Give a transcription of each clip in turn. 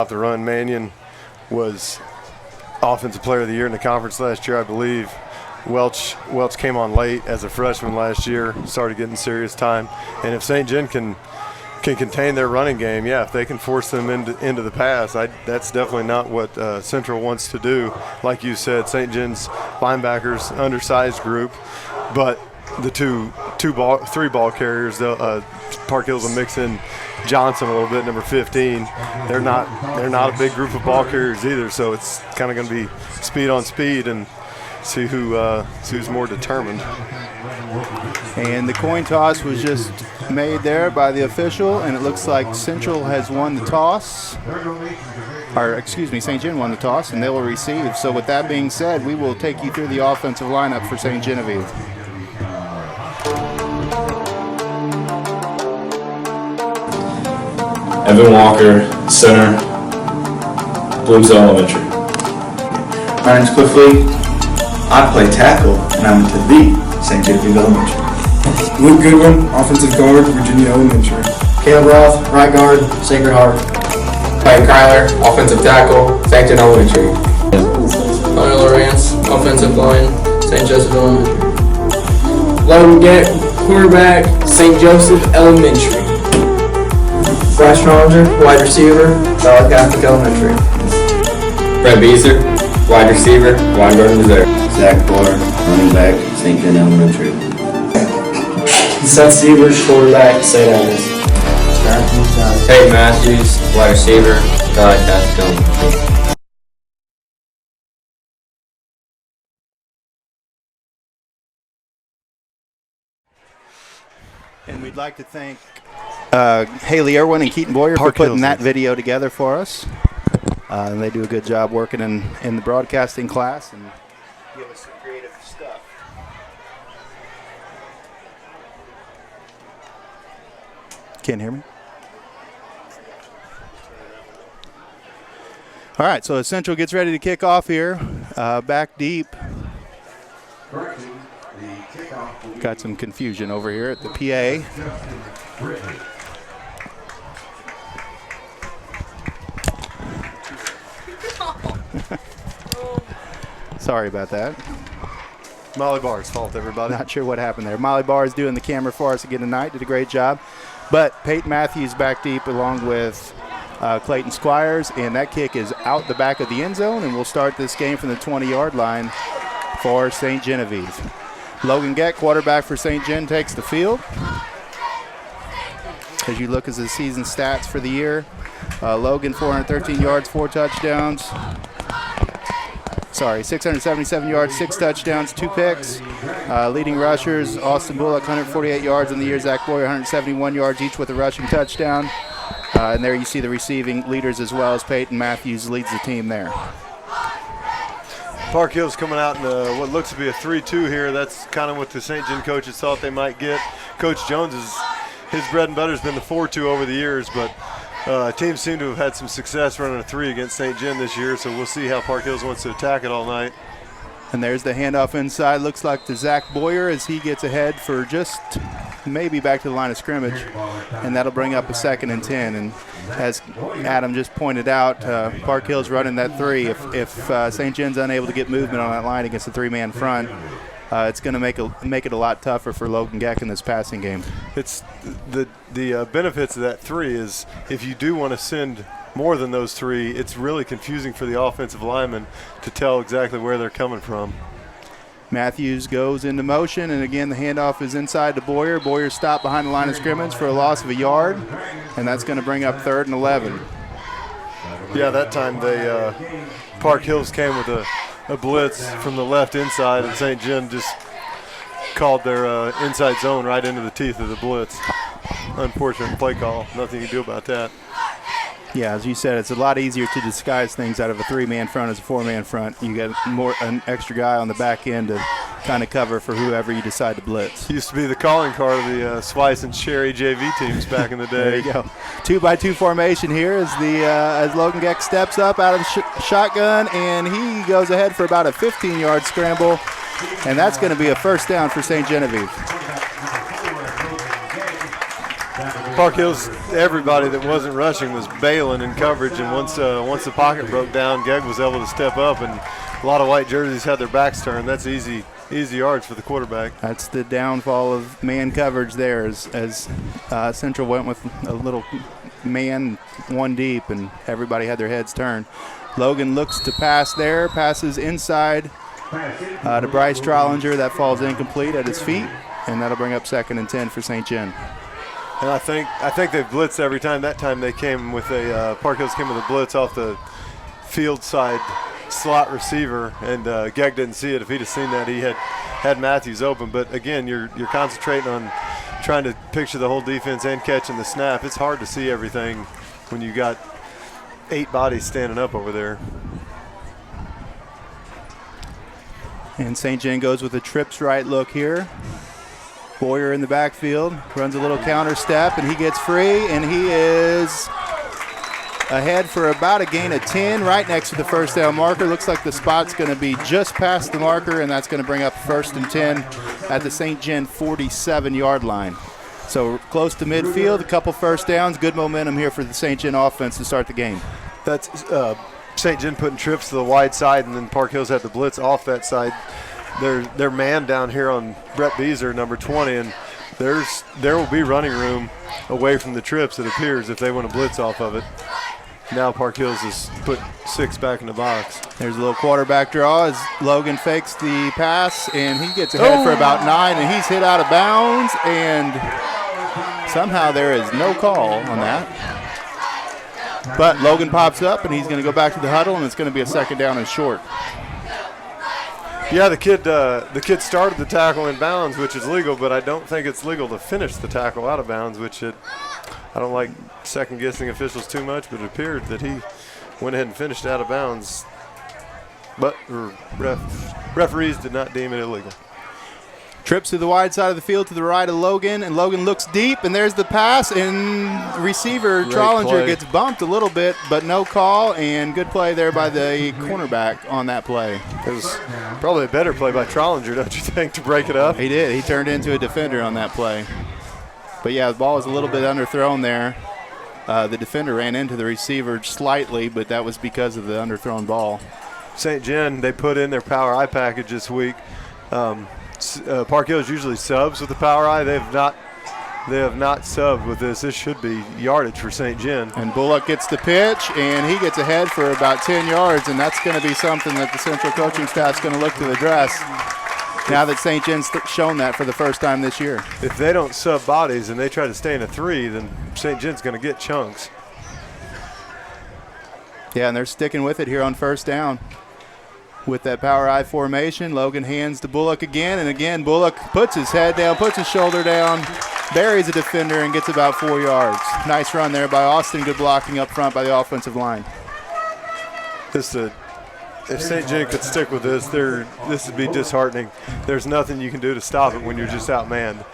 the run. Mannion was Offensive Player of the Year in the conference last year, I believe. Welch came on late as a freshman last year, started getting serious time. And if St. John can contain their running game, if they can force them into the pass, that's definitely not what Central wants to do. Like you said, St. John's linebackers, undersized group, but the three ball carriers, Park Hills will mix in Johnson a little bit, number 15. They're not a big group of ball carriers either, so it's kind of going to be speed on speed and see who's more determined. And the coin toss was just made there by the official, and it looks like Central has won the toss. Or, excuse me, St. John won the toss, and they will receive. So with that being said, we will take you through the offensive lineup for St. Genevieve. Evan Walker, center, Bloomsdale Elementary. My name's Cliff Lee. I play tackle, and I'm to the St. Genevieve Elementary. Luke Goodwin, offensive guard, Virginia Elementary. Caleb Roth, right guard, Sacred Heart. Mike Kyler, offensive tackle, St. John Elementary. Connor Lawrence, offensive line, St. Joseph Elementary. Logan Gett, quarterback, St. Joseph Elementary. Bryce Rollinger, wide receiver, Valley Catholic Elementary. Brett Beezer, wide receiver, Weingarten Missouri. Zach Bohr, running back, St. John Elementary. Seth Sievers, quarterback, St. Agnes. Peyton Matthews, wide receiver, Valley Catholic Elementary. And we'd like to thank Haley Irwin and Keaton Boyer for putting that video together for us. And they do a good job working in the broadcasting class and give us some creative stuff. Can't hear me? All right, so Central gets ready to kick off here. Back deep. Got some confusion over here at the PA. Sorry about that. Molly Barr's fault, everybody. Not sure what happened there. Molly Barr is doing the camera for us again tonight. Did a great job. But Peyton Matthews back deep along with Clayton Squires, and that kick is out the back of the end zone, and we'll start this game from the 20-yard line for St. Genevieve. Logan Gett, quarterback for St. Gen, takes the field. As you look at the season stats for the year, Logan 413 yards, 4 touchdowns. 677 yards, 6 touchdowns, 2 picks. Leading rushers, Austin Bullock, 148 yards in the year. Zach Boyer, 171 yards, each with a rushing touchdown. And there you see the receiving leaders as well, as Peyton Matthews leads the team there. Park Hill's coming out in what looks to be a 3-2 here. That's kind of what the St. John coaches thought they might get. Coach Jones, his bread and butter has been the 4-2 over the years, but teams seem to have had some success running a 3 against St. John this year, so we'll see how Park Hills wants to attack it all night. And there's the handoff inside. Looks like to Zach Boyer as he gets ahead for just maybe back to the line of scrimmage, and that'll bring up a 2nd and 10. And as Adam just pointed out, Park Hill's running that 3. If St. John's unable to get movement on that line against a 3-man front, it's going to make it a lot tougher for Logan Gett in this passing game. It's the benefits of that 3 is if you do want to send more than those 3, it's really confusing for the offensive linemen to tell exactly where they're coming from. Matthews goes into motion, and again the handoff is inside to Boyer. Boyer stopped behind the line of scrimmage for a loss of a yard, and that's going to bring up 3rd and 11. Yeah, that time Park Hills came with a blitz from the left inside, and St. John just called their inside zone right into the teeth of the blitz. Unfortunate play call. Nothing you can do about that. Yeah, as you said, it's a lot easier to disguise things out of a 3-man front as a 4-man front. You got an extra guy on the back end to kind of cover for whoever you decide to blitz. Used to be the calling card of the Swice and Sherry JV teams back in the day. There you go. 2-by-2 formation here as Logan Gett steps up out of the shotgun, and he goes ahead for about a 15-yard scramble, and that's going to be a 1st down for St. Genevieve. Park Hills, everybody that wasn't rushing was bailing in coverage, and once the pocket broke down, Gegg was able to step up, and a lot of white jerseys had their backs turned. That's easy yards for the quarterback. That's the downfall of man coverage there as Central went with a little man one deep, and everybody had their heads turned. Logan looks to pass there, passes inside to Bryce Trollinger. That falls incomplete at his feet, and that'll bring up 2nd and 10 for St. John. And I think they've blitzed every time. That time they came with Park Hills came with a blitz off the field side slot receiver, and Gegg didn't see it. If he'd have seen that, he had Matthews open. But again, you're concentrating on trying to picture the whole defense and catching the snap. It's hard to see everything when you got 8 bodies standing up over there. And St. John goes with a trips right look here. Boyer in the backfield, runs a little counter step, and he gets free, and he is ahead for about a gain of 10 right next to the first down marker. Looks like the spot's going to be just past the marker, and that's going to bring up 1st and 10 at the St. John 47-yard line. So close to midfield, a couple first downs, good momentum here for the St. John offense to start the game. That's St. John putting trips to the wide side, and then Park Hills had the blitz off that side. They're man down here on Brett Beezer, number 20, and there will be running room away from the trips, it appears, if they want to blitz off of it. Now Park Hills has put 6 back in the box. There's a little quarterback draw as Logan fakes the pass, and he gets ahead for about 9, and he's hit out of bounds, and somehow there is no call on that. But Logan pops up, and he's going to go back to the huddle, and it's going to be a 2nd down and short. Yeah, the kid started the tackle in bounds, which is legal, but I don't think it's legal to finish the tackle out of bounds, I don't like second-guessing officials too much, but it appeared that he went ahead and finished out of bounds. But referees did not deem it illegal. Trips to the wide side of the field to the right of Logan, and Logan looks deep, and there's the pass, and receiver Trollinger gets bumped a little bit, but no call, and good play there by the cornerback on that play. It was probably a better play by Trollinger, don't you think, to break it up? He did. He turned into a defender on that play. But, yeah, the ball was a little bit underthrown there. The defender ran into the receiver slightly, but that was because of the underthrown ball. St. John, they put in their power eye package this week. Park Hills usually subs with the power eye. They have not subbed with this. This should be yardage for St. John. And Bullock gets the pitch, and he gets ahead for about 10 yards, and that's going to be something that the Central coaching staff's going to look to address now that St. John's shown that for the first time this year. If they don't sub bodies and they try to stay in a 3, then St. John's going to get chunks. Yeah, and they're sticking with it here on 1st down. With that power I formation, Logan hands to Bullock again, and again Bullock puts his head down, puts his shoulder down, buries a defender, and gets about 4 yards. Nice run there by Austin. Good blocking up front by the offensive line. If St. John could stick with this, this would be disheartening. There's nothing you can do to stop it when you're just outmanned.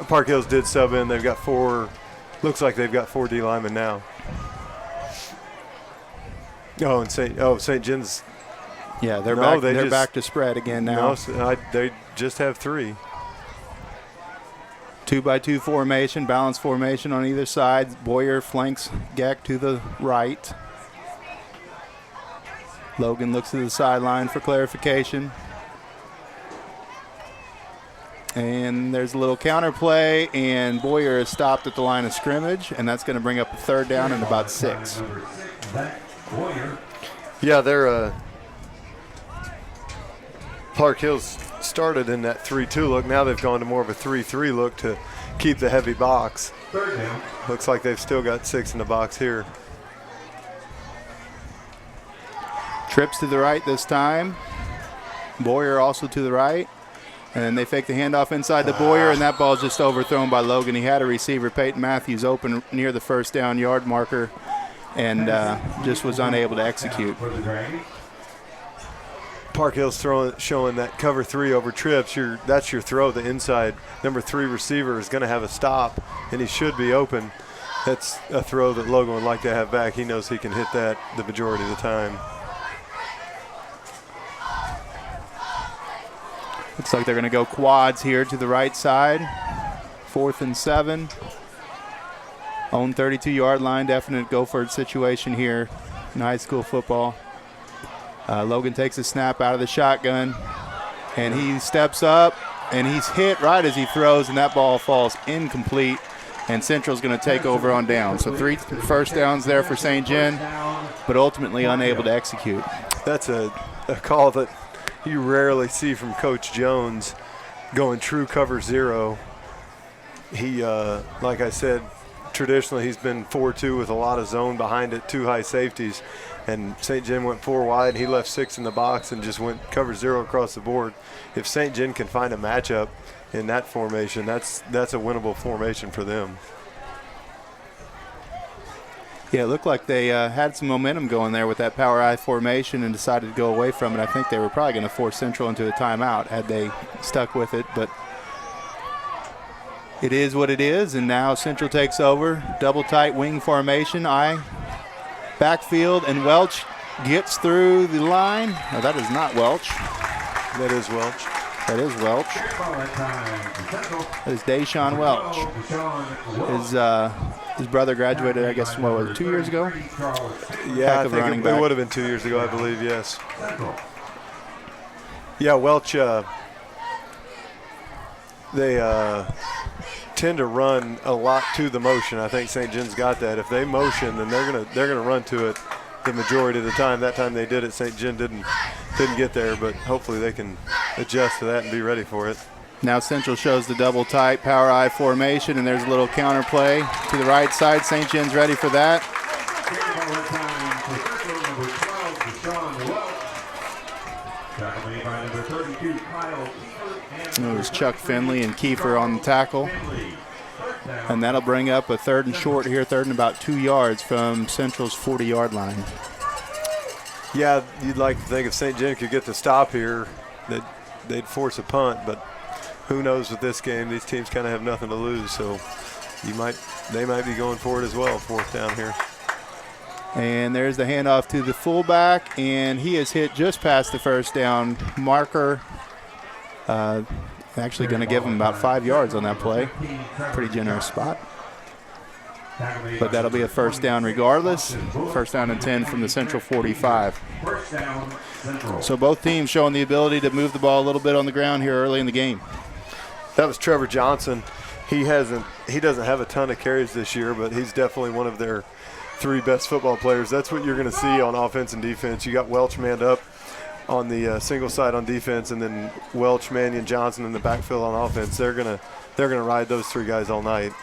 Park Hills did sub in. They've got 4. Looks like they've got 4 D linemen now. Oh, and St. John's. Yeah, they're back to spread again now. No, they just have 3. 2-by-2 formation, balanced formation on either side. Boyer flanks Gegg to the right. Logan looks to the sideline for clarification. And there's a little counter play, and Boyer is stopped at the line of scrimmage, and that's going to bring up a 3rd down and about 6. Yeah, they're Park Hills started in that 3-2 look. Now they've gone to more of a 3-3 look to keep the heavy box. Looks like they've still got 6 in the box here. Trips to the right this time. Boyer also to the right. And then they fake the handoff inside to Boyer, and that ball is just overthrown by Logan. He had a receiver, Peyton Matthews, open near the 1st down yard marker and just was unable to execute. Park Hills showing that cover 3 over trips. That's your throw. The inside number 3 receiver is going to have a stop, and he should be open. That's a throw that Logan would like to have back. He knows he can hit that the majority of the time. Looks like they're going to go quads here to the right side. 4th and 7. Own 32-yard line, definite go-for-it situation here in high school football. Logan takes a snap out of the shotgun, and he steps up, and he's hit right as he throws, and that ball falls incomplete, and Central's going to take over on down. So 3 first downs there for St. John, but ultimately unable to execute. That's a call that you rarely see from Coach Jones, going true cover 0. He, like I said, traditionally he's been 4-2 with a lot of zone behind it, 2 high safeties. And St. John went 4 wide. He left 6 in the box and just went cover 0 across the board. If St. John can find a matchup in that formation, that's a winnable formation for them. Yeah, it looked like they had some momentum going there with that power I formation and decided to go away from it. I think they were probably going to force Central into a timeout had they stuck with it, but it is what it is, and now Central takes over. Double tight wing formation, I backfield, and Welch gets through the line. No, that is not Welch. That is Welch. That is Welch. That is Deshaun Welch. His brother graduated, I guess, what was it, 2 years ago? Yeah, I think it would have been 2 years ago, I believe, yes. Yeah, Welch, they tend to run a lot to the motion. I think St. John's got that. If they motion, then they're gonna run to it the majority of the time. That time they did it, St. John didn't get there, but hopefully they can adjust to that and be ready for it. Now Central shows the double tight power I formation, and there's a little counter play to the right side. St. John's ready for that. It was Chuck Finley and Kiefer on the tackle. And that'll bring up a 3rd and short here, 3rd and about 2 yards from Central's 40-yard line. Yeah, you'd like to think if St. John could get the stop here, that they'd force a punt, but who knows with this game. These teams kind of have nothing to lose, so they might be going for it as well, 4th down here. And there's the handoff to the fullback, and he is hit just past the 1st down marker. Actually going to give him about 5 yards on that play. Pretty generous spot. But that'll be a 1st down regardless. 1st down and 10 from the Central 45. So both teams showing the ability to move the ball a little bit on the ground here early in the game. That was Trevor Johnson. He doesn't have a ton of carries this year, but he's definitely one of their 3 best football players. That's what you're going to see on offense and defense. You got Welch manned up on the single side on defense, and then Welch, Mannion, Johnson in the backfield on offense. They're gonna ride those 3 guys all night.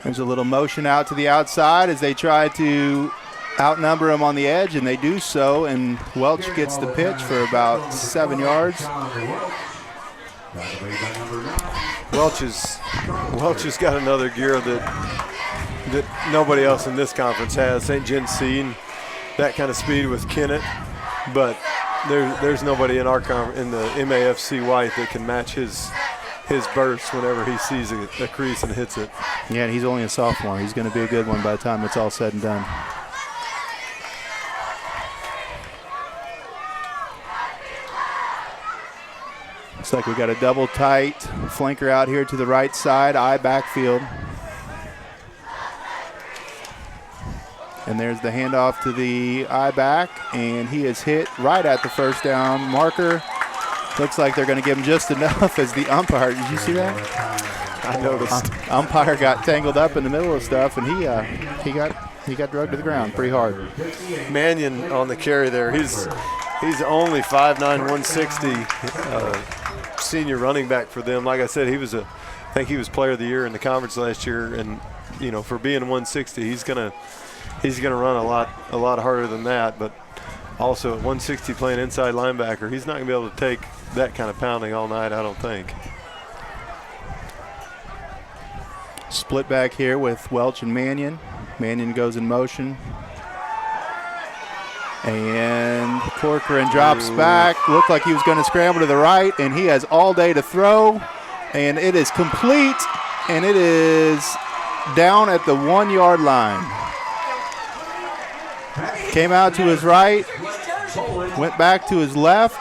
There's a little motion out to the outside as they try to outnumber them on the edge, and they do so, and Welch gets the pitch for about 7 yards. Welch has got another gear that nobody else in this conference has. St. John's seen that kind of speed with Kennett, but there's nobody in our in the MAFC White that can match his burst whenever he sees a crease and hits it. Yeah, and he's only a sophomore. He's going to be a good one by the time it's all said and done. Looks like we got a double tight flanker out here to the right side, I backfield. And there's the handoff to the I-back, and he is hit right at the 1st down marker. Looks like they're going to give him just enough as the umpire. Did you see that? I noticed. Umpire got tangled up in the middle of stuff, and he got drugged to the ground pretty hard. Mannion on the carry there. He's only 5'9", 160, senior running back for them. Like I said, I think he was player of the year in the conference last year, and for being 160, he's gonna run a lot harder than that. But also at 160 playing inside linebacker, he's not gonna be able to take that kind of pounding all night, I don't think. Split back here with Welch and Mannion. Mannion goes in motion. And Corcoran drops back. Looked like he was going to scramble to the right, and he has all day to throw. And it is complete, and it is down at the 1 yard line. Came out to his right, went back to his left.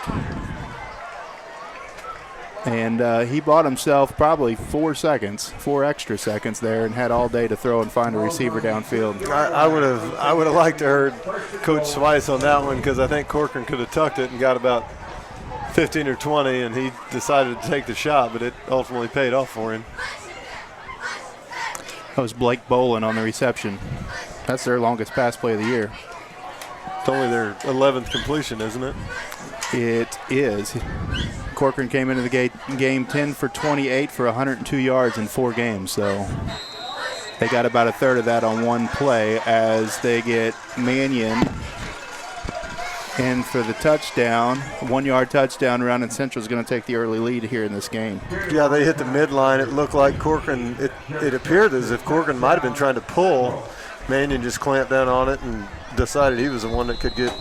And he bought himself probably 4 extra seconds there, and had all day to throw and find a receiver downfield. I would have liked to heard Coach Swice on that one, because I think Corcoran could have tucked it and got about 15 or 20, and he decided to take the shot, but it ultimately paid off for him. That was Blake Bolin on the reception. That's their longest pass play of the year. It's only their 11th completion, isn't it? It is. Corcoran came into the game 10 for 28 for 102 yards in 4 games. So they got about a third of that on one play as they get Mannion in for the touchdown. 1-yard touchdown. Round Central is going to take the early lead here in this game. Yeah, they hit the midline. It looked like Corcoran, it appeared as if Corcoran might have been trying to pull. Mannion just clamped down on it and decided he was the one that could get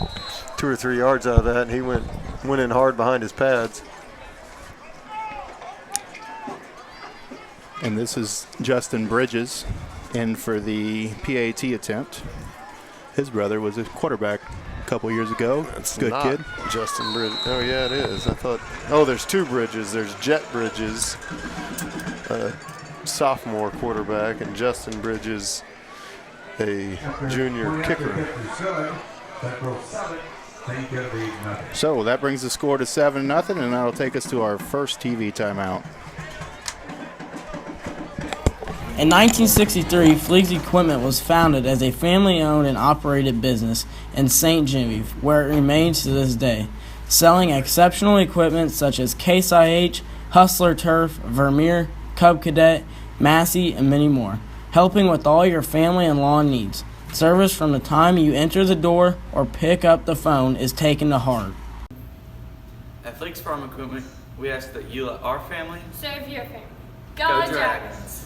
2 or 3 yards out of that, and he went in hard behind his pads. And this is Justin Bridges in for the PAT attempt. His brother was a quarterback a couple years ago. That's good not kid. Justin Bridges. Oh, yeah, it is. I thought, there's 2 Bridges. There's Jet Bridges, sophomore quarterback, and Justin Bridges, a junior kicker. So that brings the score to 7-0, and that'll take us to our first TV timeout. In 1963, Fleeg's Equipment was founded as a family-owned and operated business in St. Genevieve, where it remains to this day, selling exceptional equipment such as Case IH, Hustler Turf, Vermeer, Cub Cadet, Massey, and many more, helping with all your family and lawn needs. Service from the time you enter the door or pick up the phone is taken to heart. At Fleeg's Farm Equipment, we ask that you let our family serve your family. Go Dragons!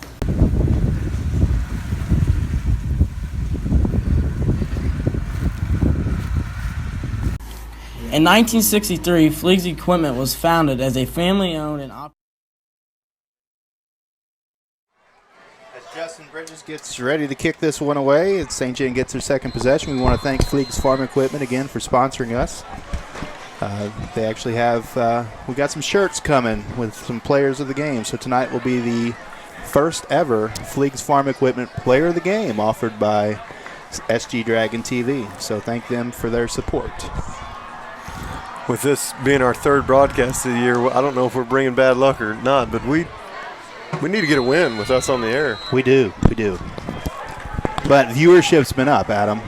In 1963, Fleeg's Equipment was founded as a family-owned and operated. As Justin Bridges gets ready to kick this one away, and St. John gets their second possession, we want to thank Fleeg's Farm Equipment again for sponsoring us. They actually have, we got some shirts coming with some players of the game. So tonight will be the first ever Fleeg's Farm Equipment Player of the Game offered by SG Dragon TV. So thank them for their support. With this being our third broadcast of the year, I don't know if we're bringing bad luck or not, but we need to get a win with us on the air. We do. But viewership's been up, Adam.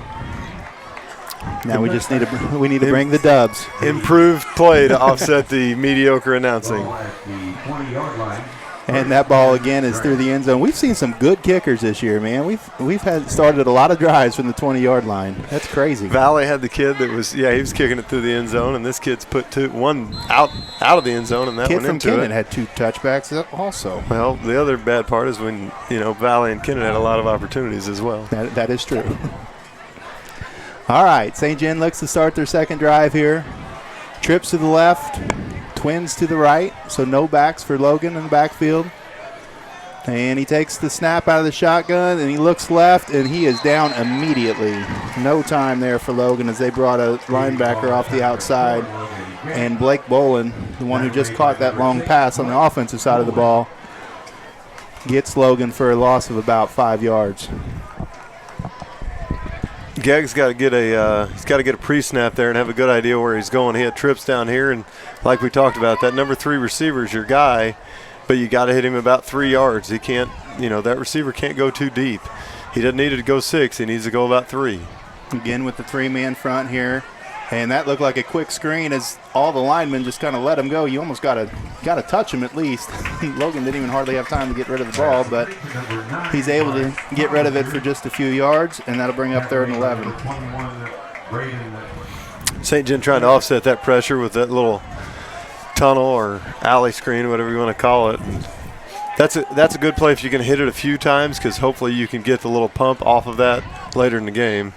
Now we just need to bring the dubs. Improved play to offset the mediocre announcing. And that ball again is through the end zone. We've seen some good kickers this year, man. We've had started a lot of drives from the 20-yard line. That's crazy. Valley had the kid that was he was kicking it through the end zone, and this kid's put one out of the end zone, and that kid one into it. Kid from Kennan had 2 touchbacks also. Well, the other bad part is when Valley and Kennan had a lot of opportunities as well. That is true. All right, St. John looks to start their second drive here. Trips to the left, twins to the right, so no backs for Logan in the backfield. And he takes the snap out of the shotgun, and he looks left, and he is down immediately. No time there for Logan as they brought a linebacker off the outside. And Blake Bolin, the one who just caught that long pass on the offensive side of the ball, gets Logan for a loss of about 5 yards. Gegg's got to get a pre-snap there and have a good idea where he's going. He had trips down here, and like we talked about, that number 3 receiver is your guy, but you got to hit him about 3 yards. He can't, that receiver can't go too deep. He doesn't need it to go 6. He needs to go about 3. Again with the 3-man front here, and that looked like a quick screen as all the linemen just kind of let him go. You almost got to touch him at least. Logan didn't even hardly have time to get rid of the ball, but he's able to get rid of it for just a few yards, and that'll bring up 3rd and 11. St. John trying to offset that pressure with that little tunnel or alley screen, whatever you want to call it. And that's a good play if you can hit it a few times, because hopefully you can get the little pump off of that later in the game.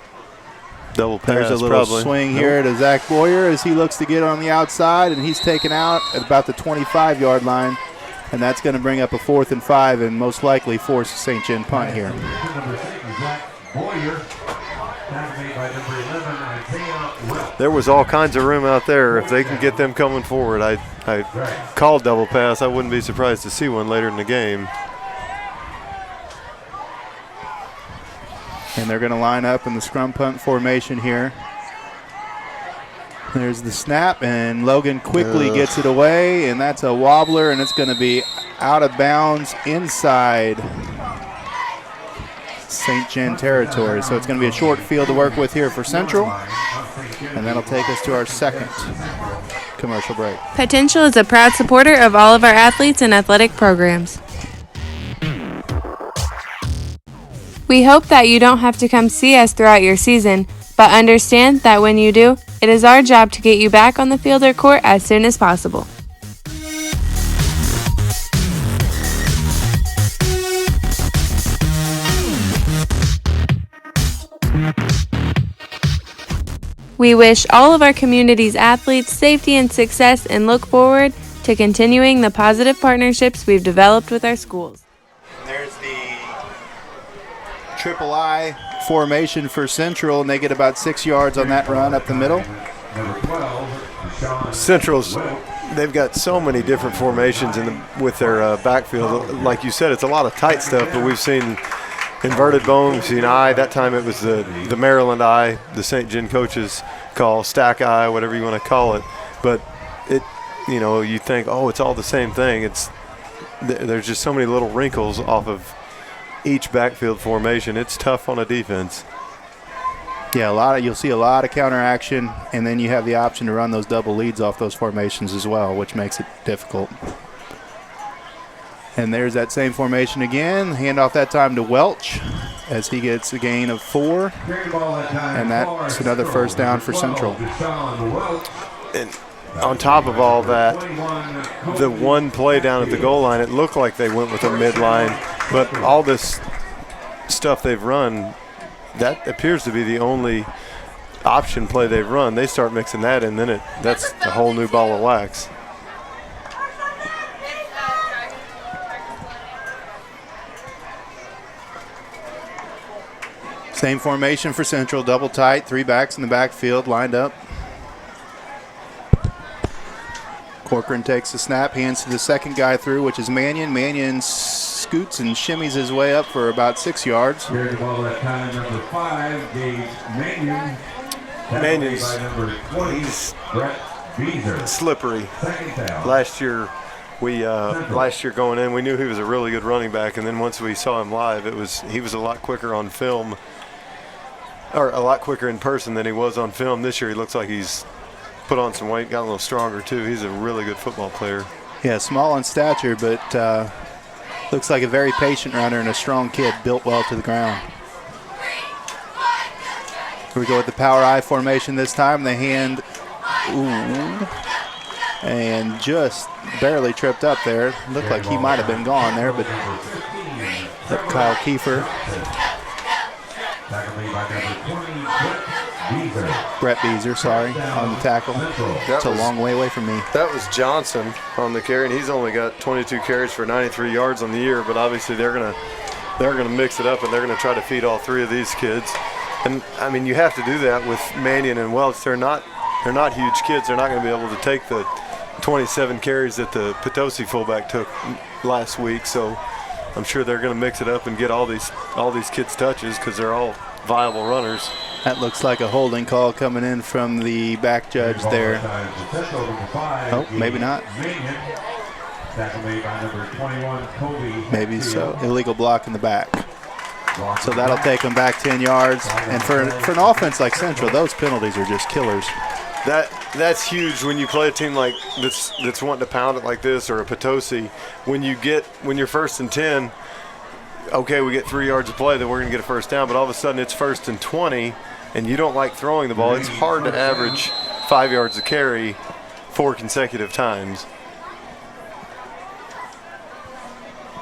Double pass. There's a little swing here to Zach Boyer as he looks to get on the outside, and he's taken out at about the 25-yard line, and that's going to bring up a 4th and 5 and most likely force a St. John punt here. there was all kinds of room out there. If they can get them coming forward, I called double pass. I wouldn't be surprised to see one later in the game. And they're going to line up in the scrum punt formation here. There's the snap, and Logan quickly gets it away, and that's a wobbler, and it's going to be out of bounds inside St. John territory. So it's going to be a short field to work with here for Central, and that'll take us to our second commercial break. Potential is a proud supporter of all of our athletes and athletic programs. We hope that you don't have to come see us throughout your season, but understand that when you do, it is our job to get you back on the field or court as soon as possible. We wish all of our community's athletes safety and success and look forward to continuing the positive partnerships we've developed with our schools. There's the triple I formation for Central, and they get about 6 yards on that run up the middle. Central's, they've got so many different formations with their backfield. Like you said, it's a lot of tight stuff, but we've seen inverted bone, we've seen I. That time it was the Maryland I, the St. John coaches call stack I, whatever you want to call it. But it, you think, oh, it's all the same thing. There's just so many little wrinkles off of each backfield formation. It's tough on a defense. Yeah, you'll see a lot of counter action, and then you have the option to run those double leads off those formations as well, which makes it difficult. And there's that same formation again. Handoff that time to Welch as he gets a gain of 4. And that's another first down for Central. And on top of all that, the one play down at the goal line, it looked like they went with a midline, but all this stuff they've run, that appears to be the only option play they've run. They start mixing that in, then that's a whole new ball of wax. Same formation for Central, double tight, 3 backs in the backfield lined up. Corcoran takes the snap, hands to the second guy through, which is Mannion. Mannion scoots and shimmies his way up for about 6 yards. Here's the ball at time number 5, Gage Mannion. Mannion's slippery. Last year going in, we knew he was a really good running back, and then once we saw him live, he was a lot quicker on film, or a lot quicker in person than he was on film. This year he looks like he's put on some weight, got a little stronger too. He's a really good football player. Yeah, small in stature, but looks like a very patient runner and a strong kid, built well to the ground. Here we go with the power I formation this time. The hand, and just barely tripped up there. Looked like he might have been gone there, but Kyle Kiefer. Brett Beezer, on the tackle. That's a long way away from me. That was Johnson on the carry, and he's only got 22 carries for 93 yards on the year, but obviously they're gonna mix it up, and they're gonna try to feed all 3 of these kids. And I mean, you have to do that with Mannion and Welch. They're not huge kids. They're not going to be able to take the 27 carries that the Potosi fullback took last week. So I'm sure they're going to mix it up and get all these kids touches because they're all viable runners. That looks like a holding call coming in from the back judge there. Oh, maybe not. Maybe so. Illegal block in the back. So that'll take them back 10 yards. And for an offense like Central, those penalties are just killers. That's huge when you play a team like that's wanting to pound it like this, or a Potosi. When you're 1st and 10, okay, we get 3 yards of play, then we're going to get a first down. But all of a sudden it's 1st and 20, and you don't like throwing the ball. It's hard to average 5 yards of carry 4 consecutive times.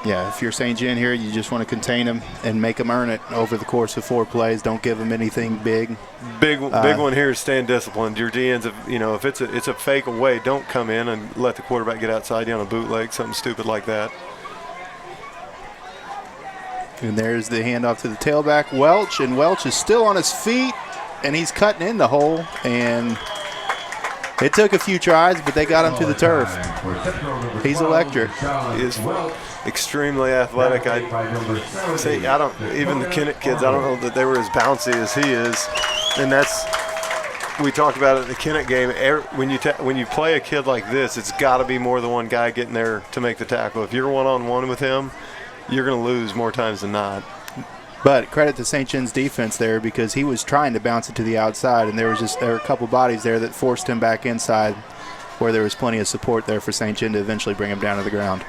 Yeah, if you're St. John here, you just want to contain them and make them earn it over the course of 4 plays. Don't give them anything big. Big one here is staying disciplined. Your DNs, if it's a fake away, don't come in and let the quarterback get outside you on a bootleg, something stupid like that. And there's the handoff to the tailback, Welch, and Welch is still on his feet, and he's cutting in the hole, and It took a few tries, but they got him to the turf. He's electric. He is extremely athletic. I say even the Kennett kids, I don't know that they were as bouncy as he is, and that's. We talked about it in the Kennett game. When you play a kid like this, it's got to be more than one guy getting there to make the tackle. If you're one-on-one with him, you're going to lose more times than not. But credit to St. John's defense there, because he was trying to bounce it to the outside, and there were a couple bodies there that forced him back inside, where there was plenty of support there for St. John to eventually bring him down to the ground.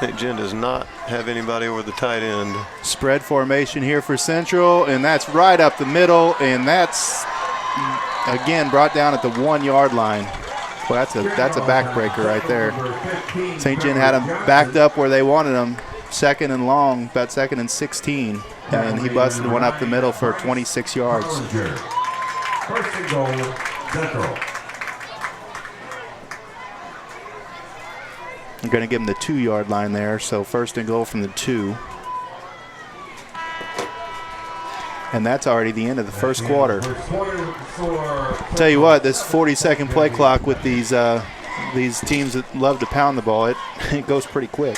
St. John does not have anybody over the tight end. Spread formation here for Central, and that's right up the middle, and that's again brought down at the 1 yard line. Well, that's a backbreaker right there. St. John had him backed up where they wanted him, second and long, about second and 16, and he busted one up the middle for 26 yards. First and goal, Central. I'm going to give him the 2 yard line there, so first and goal from the 2. And that's already the end of the first quarter. Tell you what, this 40-second play clock with these teams that love to pound the ball, it goes pretty quick.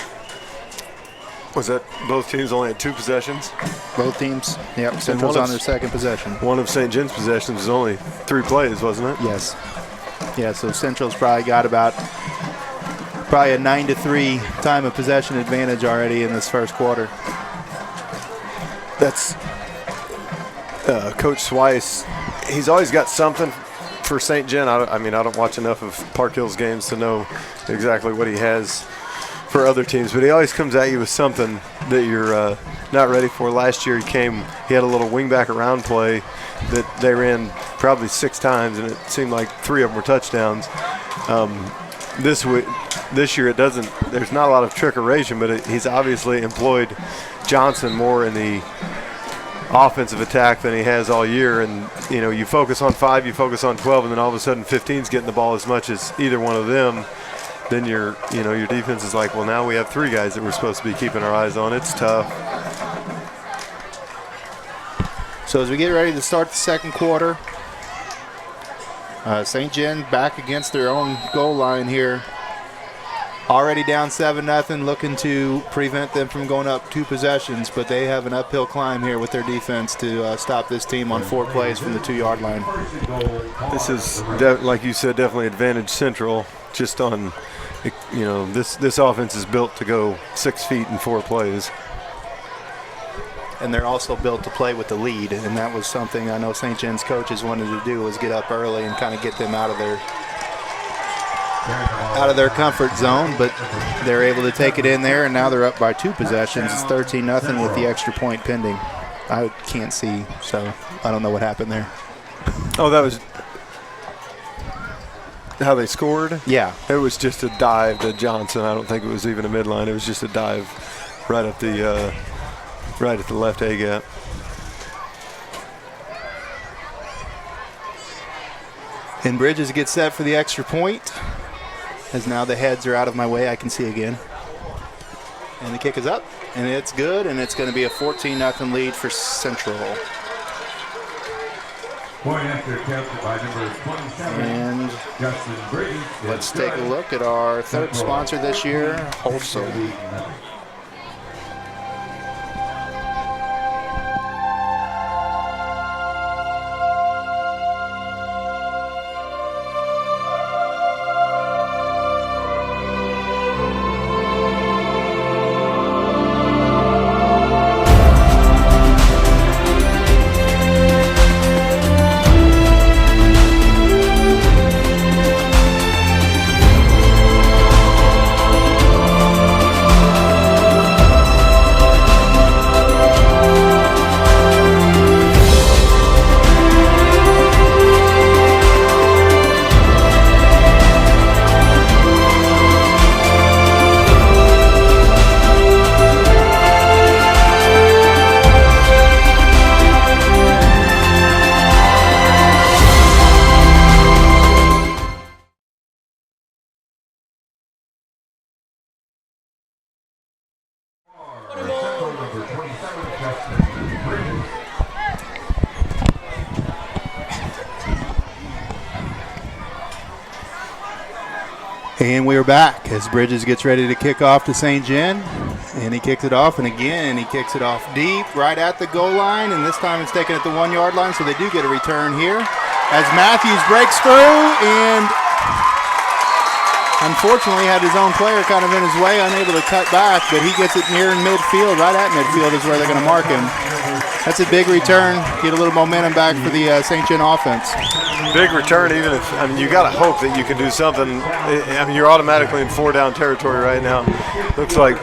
Was that both teams only had 2 possessions? Both teams, yep. Central's on their second possession. One of St. John's possessions was only 3 plays, wasn't it? Yes. Yeah, so Central's probably got about a 9-3 time of possession advantage already in this first quarter. That's Coach Swice. He's always got something for St. John. I don't watch enough of Park Hill's games to know exactly what he has for other teams, but he always comes at you with something that you're not ready for. Last year he had a little wingback around play that they ran probably 6 times, and it seemed like 3 of them were touchdowns. This year there's not a lot of trickeration, but he's obviously employed Johnson more in the offensive attack than he has all year. And, you focus on 5, you focus on 12, and then all of a sudden 15's getting the ball as much as either one of them. Then your defense is like, well, now we have 3 guys that we're supposed to be keeping our eyes on. It's tough. So as we get ready to start the second quarter, St. John back against their own goal line here. Already down 7-0, looking to prevent them from going up 2 possessions, but they have an uphill climb here with their defense to stop this team on 4 plays from the 2 yard line. This is, like you said, definitely advantage Central. Just on, this offense is built to go 6 feet in 4 plays. And they're also built to play with the lead, and that was something I know St. John's coaches wanted to do, was get up early and kind of get them out of their comfort zone, but they're able to take it in there, and now they're up by 2 possessions. It's 13-0 with the extra point pending. I can't see, so I don't know what happened there. Oh, that was how they scored? Yeah. It was just a dive to Johnson. I don't think it was even a midline. It was just a dive right at the left A gap. And Bridges gets set for the extra point, as now the heads are out of my way. I can see again. And the kick is up, and it's good, and it's going to be a 14-0 lead for Central. Point after attempt by number 27, and Justin Bridges. Let's take a look at our third sponsor this year, Wholesome. And we're back as Bridges gets ready to kick off to St. John. And he kicks it off, and again, he kicks it off deep, right at the goal line, and this time it's taken at the 1 yard line, so they do get a return here. As Matthews breaks through, and unfortunately had his own player kind of in his way, unable to cut back, but he gets it near midfield, right at midfield is where they're going to mark him. That's a big return, get a little momentum back for the St. John offense. Big return, even if, I mean, you got to hope that you can do something. I mean, you're automatically in 4-down territory right now. Looks like,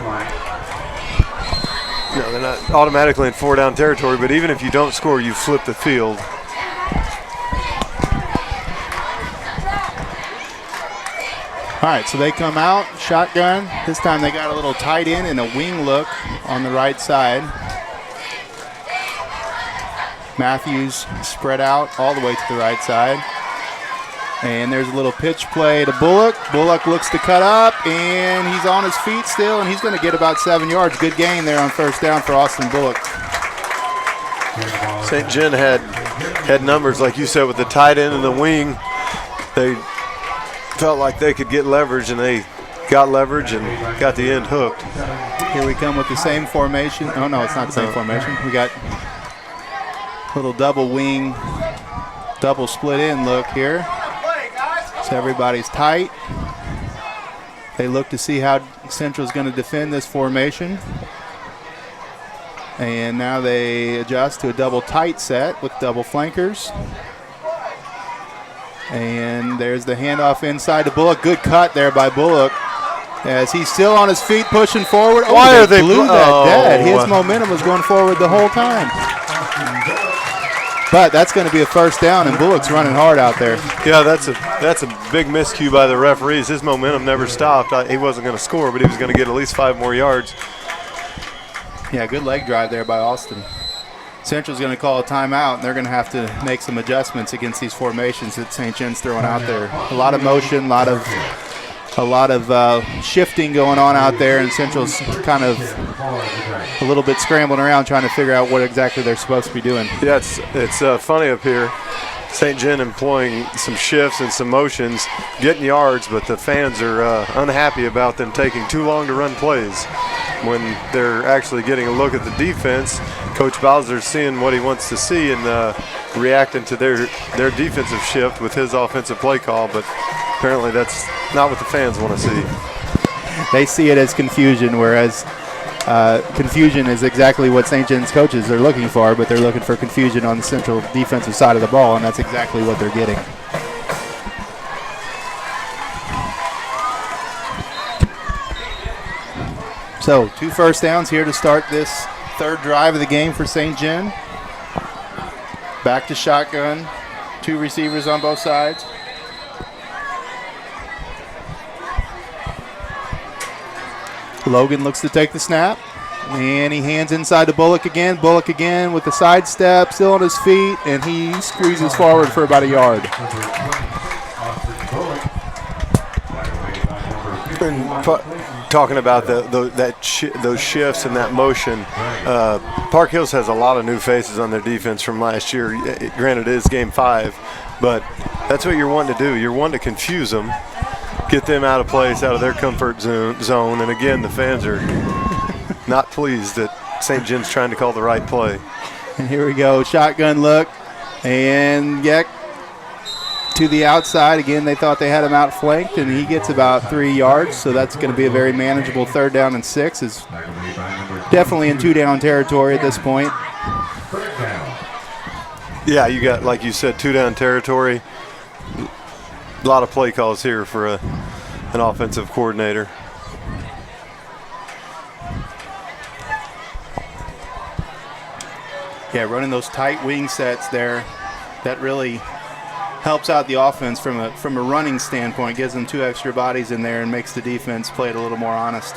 no, they're not automatically in 4-down territory, but even if you don't score, you flip the field. All right, so they come out, shotgun. This time they got a little tight end and a wing look on the right side. Matthews spread out all the way to the right side. And there's a little pitch play to Bullock. Bullock looks to cut up, and he's on his feet still, and he's going to get about 7 yards. Good gain there on first down for Austin Bullock. St. John had numbers, like you said, with the tight end and the wing. They felt like they could get leverage, and they got leverage and got the end hooked. Here we come with the same formation. Oh, no, it's not the same formation. We got a little double wing, double split in look here. So everybody's tight. They look to see how Central's going to defend this formation. And now they adjust to a double tight set with double flankers. And there's the handoff inside to Bullock. Good cut there by Bullock as he's still on his feet pushing forward. Oh, Why are they blew that dead? His momentum was going forward the whole time. But that's going to be a first down, and Bullock's running hard out there. Yeah, that's a big miscue by the referees. His momentum never stopped. He wasn't going to score, but he was going to get at least 5 more yards. Yeah, good leg drive there by Austin. Central's going to call a timeout, and they're going to have to make some adjustments against these formations that St. John's throwing out there. A lot of motion, a lot of shifting going on out there, and Central's kind of a little bit scrambling around trying to figure out what exactly they're supposed to be doing. Yeah, it's funny up here. St. John employing some shifts and some motions, getting yards, but the fans are unhappy about them taking too long to run plays. When they're actually getting a look at the defense, Coach Bowser's seeing what he wants to see and reacting to their defensive shift with his offensive play call, but apparently that's not what the fans want to see. They see it as confusion, whereas confusion is exactly what St. John's coaches are looking for, but they're looking for confusion on the Central defensive side of the ball, and that's exactly what they're getting. So 2 first downs here to start this third drive of the game for St. John. Back to shotgun, 2 receivers on both sides. Logan looks to take the snap, and he hands inside to Bullock again. Bullock again with the sidestep, still on his feet, and he squeezes forward for about a yard. Talking about those shifts and that motion, Park Hills has a lot of new faces on their defense from last year. Granted, it is game 5, but that's what you're wanting to do. You're wanting to confuse them, get them out of place, out of their comfort zone. And again, the fans are not pleased that St. John's trying to call the right play. And here we go, shotgun look, and Geck to the outside. Again, they thought they had him outflanked, and he gets about 3 yards, so that's going to be a very manageable 3rd down and 6. Is definitely in 2-down territory at this point. Yeah, you got, like you said, 2-down territory. A lot of play calls here for an offensive coordinator. Yeah, running those tight wing sets there, that really helps out the offense from a running standpoint, gives them 2 extra bodies in there and makes the defense play it a little more honest.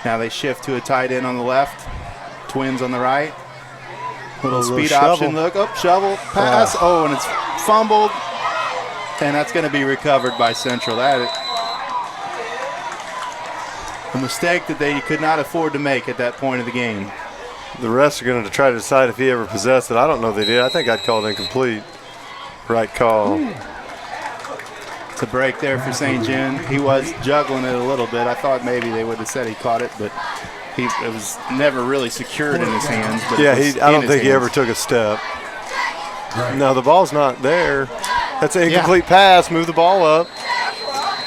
Now they shift to a tight end on the left, twins on the right. Little speed option look, shovel, pass, and it's fumbled, and that's going to be recovered by Central. That a mistake that they could not afford to make at that point of the game. The refs are going to try to decide if he ever possessed it. I don't know if they did. I think I'd call it incomplete. Right call. The break there for St. John. He was juggling it a little bit. I thought maybe they would have said he caught it, but it was never really secured in his hands. But yeah, I don't think he ever took a step. No, the ball's not there. That's an incomplete pass. Move the ball up.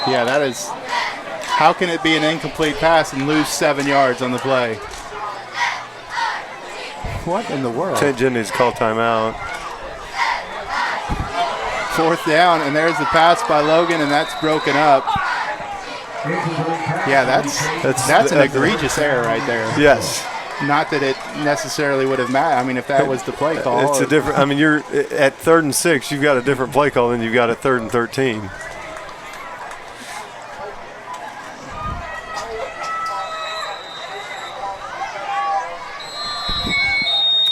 Yeah, that is. How can it be an incomplete pass and lose 7 yards on the play? What in the world? St. John needs to call timeout. 4th down, and there's the pass by Logan, and that's broken up. Yeah, that's an egregious error right there. Yes. Not that it necessarily would have mattered. I mean, if that was the play call. It's a different. I mean, you're at 3rd and 6. You've got a different play call than you've got at 3rd and 13.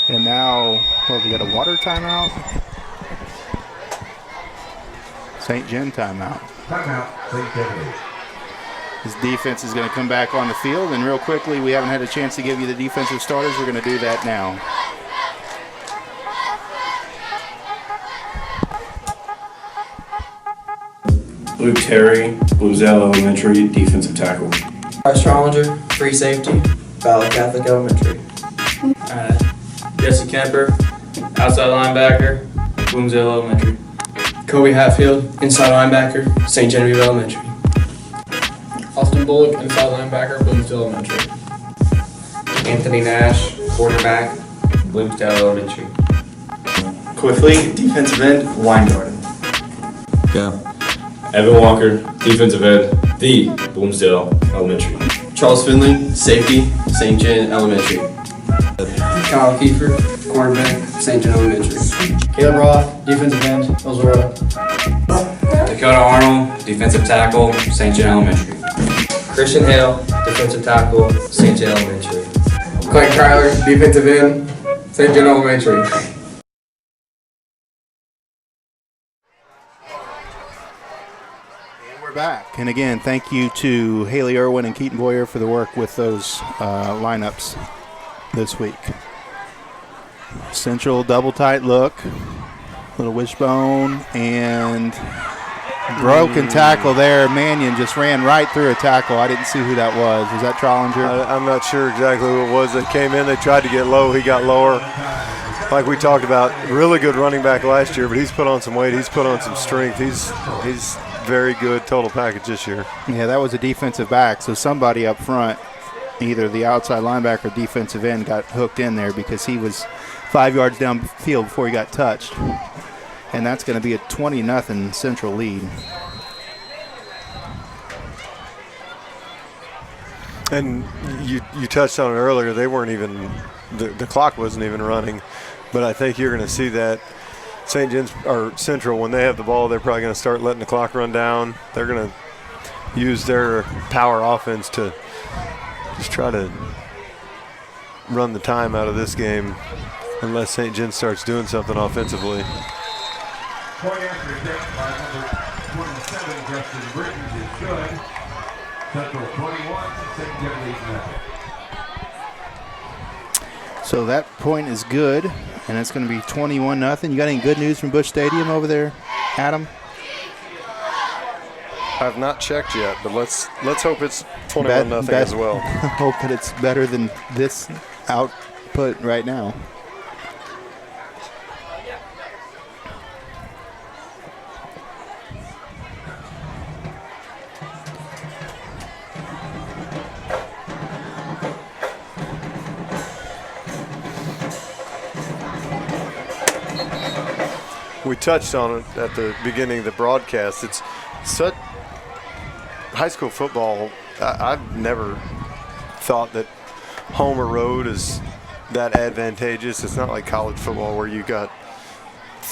And now, we got a water timeout. St. John timeout. Timeout, St. John. His defense is going to come back on the field, and real quickly, we haven't had a chance to give you the defensive starters. We're going to do that now. Luke Terry, Bluesdale Elementary, defensive tackle. Bryce Trollinger, free safety, Valley Catholic Elementary. Jesse Kemper, outside linebacker, Bloomsdale Elementary. Kobe Hatfield, inside linebacker, St. Genevieve Elementary. Austin Bullock, inside linebacker, Bloomsdale Elementary. Anthony Nash, quarterback, Bloomsdale Elementary. Quickly, defensive end, line guard. Go. Evan Walker, defensive end, the Bloomsdale Elementary. Charles Finley, safety, St. John Elementary. Kyle Kiefer, quarterback, St. John Elementary. Caleb Roth, defensive end, Ozora. Dakota Arnold, defensive tackle, St. John Elementary. Christian Hale, defensive tackle, St. John Elementary. Clayton Tyler, defensive end, St. John Elementary. Back. And again, thank you to Haley Irwin and Keaton Boyer for the work with those lineups this week. Central double tight look, little wishbone, and broken tackle there. Mannion just ran right through a tackle. I didn't see who that was. Was that Trollinger? I'm not sure exactly who it was that came in. They tried to get low. He got lower. Like we talked about, really good running back last year, but he's put on some weight. He's put on some strength. He's very good total package this year. Yeah, that was a defensive back. So somebody up front, either the outside linebacker or defensive end, got hooked in there because he was 5 yards downfield before he got touched. And that's going to be a 20-0 Central lead. And you touched on it earlier. They weren't even the clock wasn't even running, but I think you're going to see that St. John's or Central, when they have the ball, they're probably going to start letting the clock run down. They're going to use their power offense to just try to run the time out of this game, unless St. John's starts doing something offensively. Point after attempt by number 27, Justin Britton is good. Central 21, St. John leads nothing. So that point is good, and it's going to be 21-0. You got any good news from Busch Stadium over there, Adam? I've not checked yet, but let's hope it's 21-0 as well. Hope that it's better than this output right now. We touched on it at the beginning of the broadcast. It's such high school football. I've never thought that home or road is that advantageous. It's not like college football where you got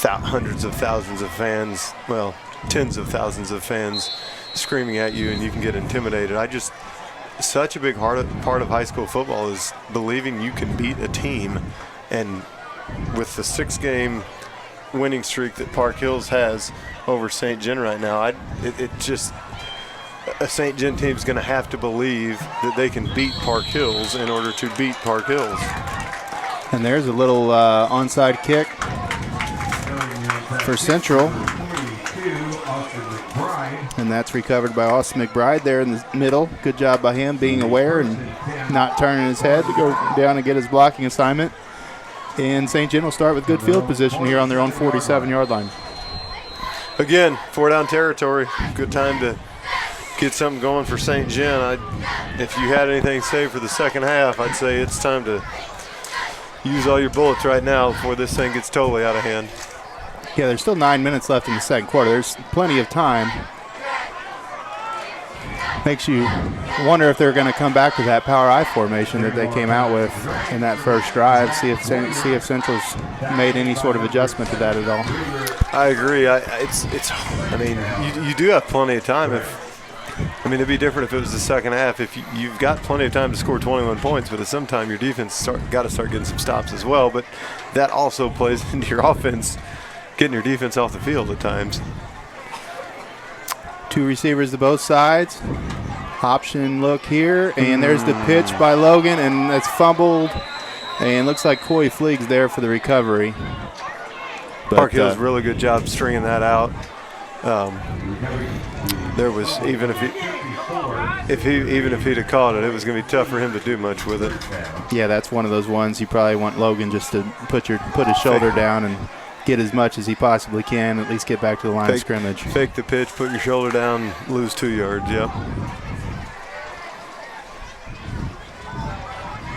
hundreds of thousands of fans, well, tens of thousands of fans screaming at you and you can get intimidated. Such a big part of high school football is believing you can beat a team. And with the 6-game winning streak that Park Hills has over St. John right now, a St. John team's going to have to believe that they can beat Park Hills in order to beat Park Hills. And there's a little onside kick for Central. and that's recovered by Austin McBride there in the middle. Good job by him being aware and not turning his head to go down and get his blocking assignment. And St. John will start with good field position here on their own 47-yard line. Again, 4-down territory. Good time to get something going for St. John. If you had anything saved for the second half, I'd say it's time to use all your bullets right now before this thing gets totally out of hand. Yeah, there's still 9 minutes left in the second quarter. There's plenty of time. Makes you wonder if they're going to come back to that power I formation that they came out with in that first drive. See if Central's made any sort of adjustment to that at all. I agree. You do have plenty of time. It'd be different if it was the second half. If you've got plenty of time to score 21 points, but at some time your defense got to start getting some stops as well. But that also plays into your offense, getting your defense off the field at times. 2 receivers to both sides. Option look here, and there's the pitch by Logan, and that's fumbled. And looks like Coy Fleeg's there for the recovery. But, Park Hill's really good job stringing that out. There was even if he'd have caught it, it was going to be tough for him to do much with it. Yeah, that's one of those ones you probably want Logan just to put his shoulder down and get as much as he possibly can, at least get back to the line of scrimmage. Fake the pitch, put your shoulder down, lose 2 yards, yep.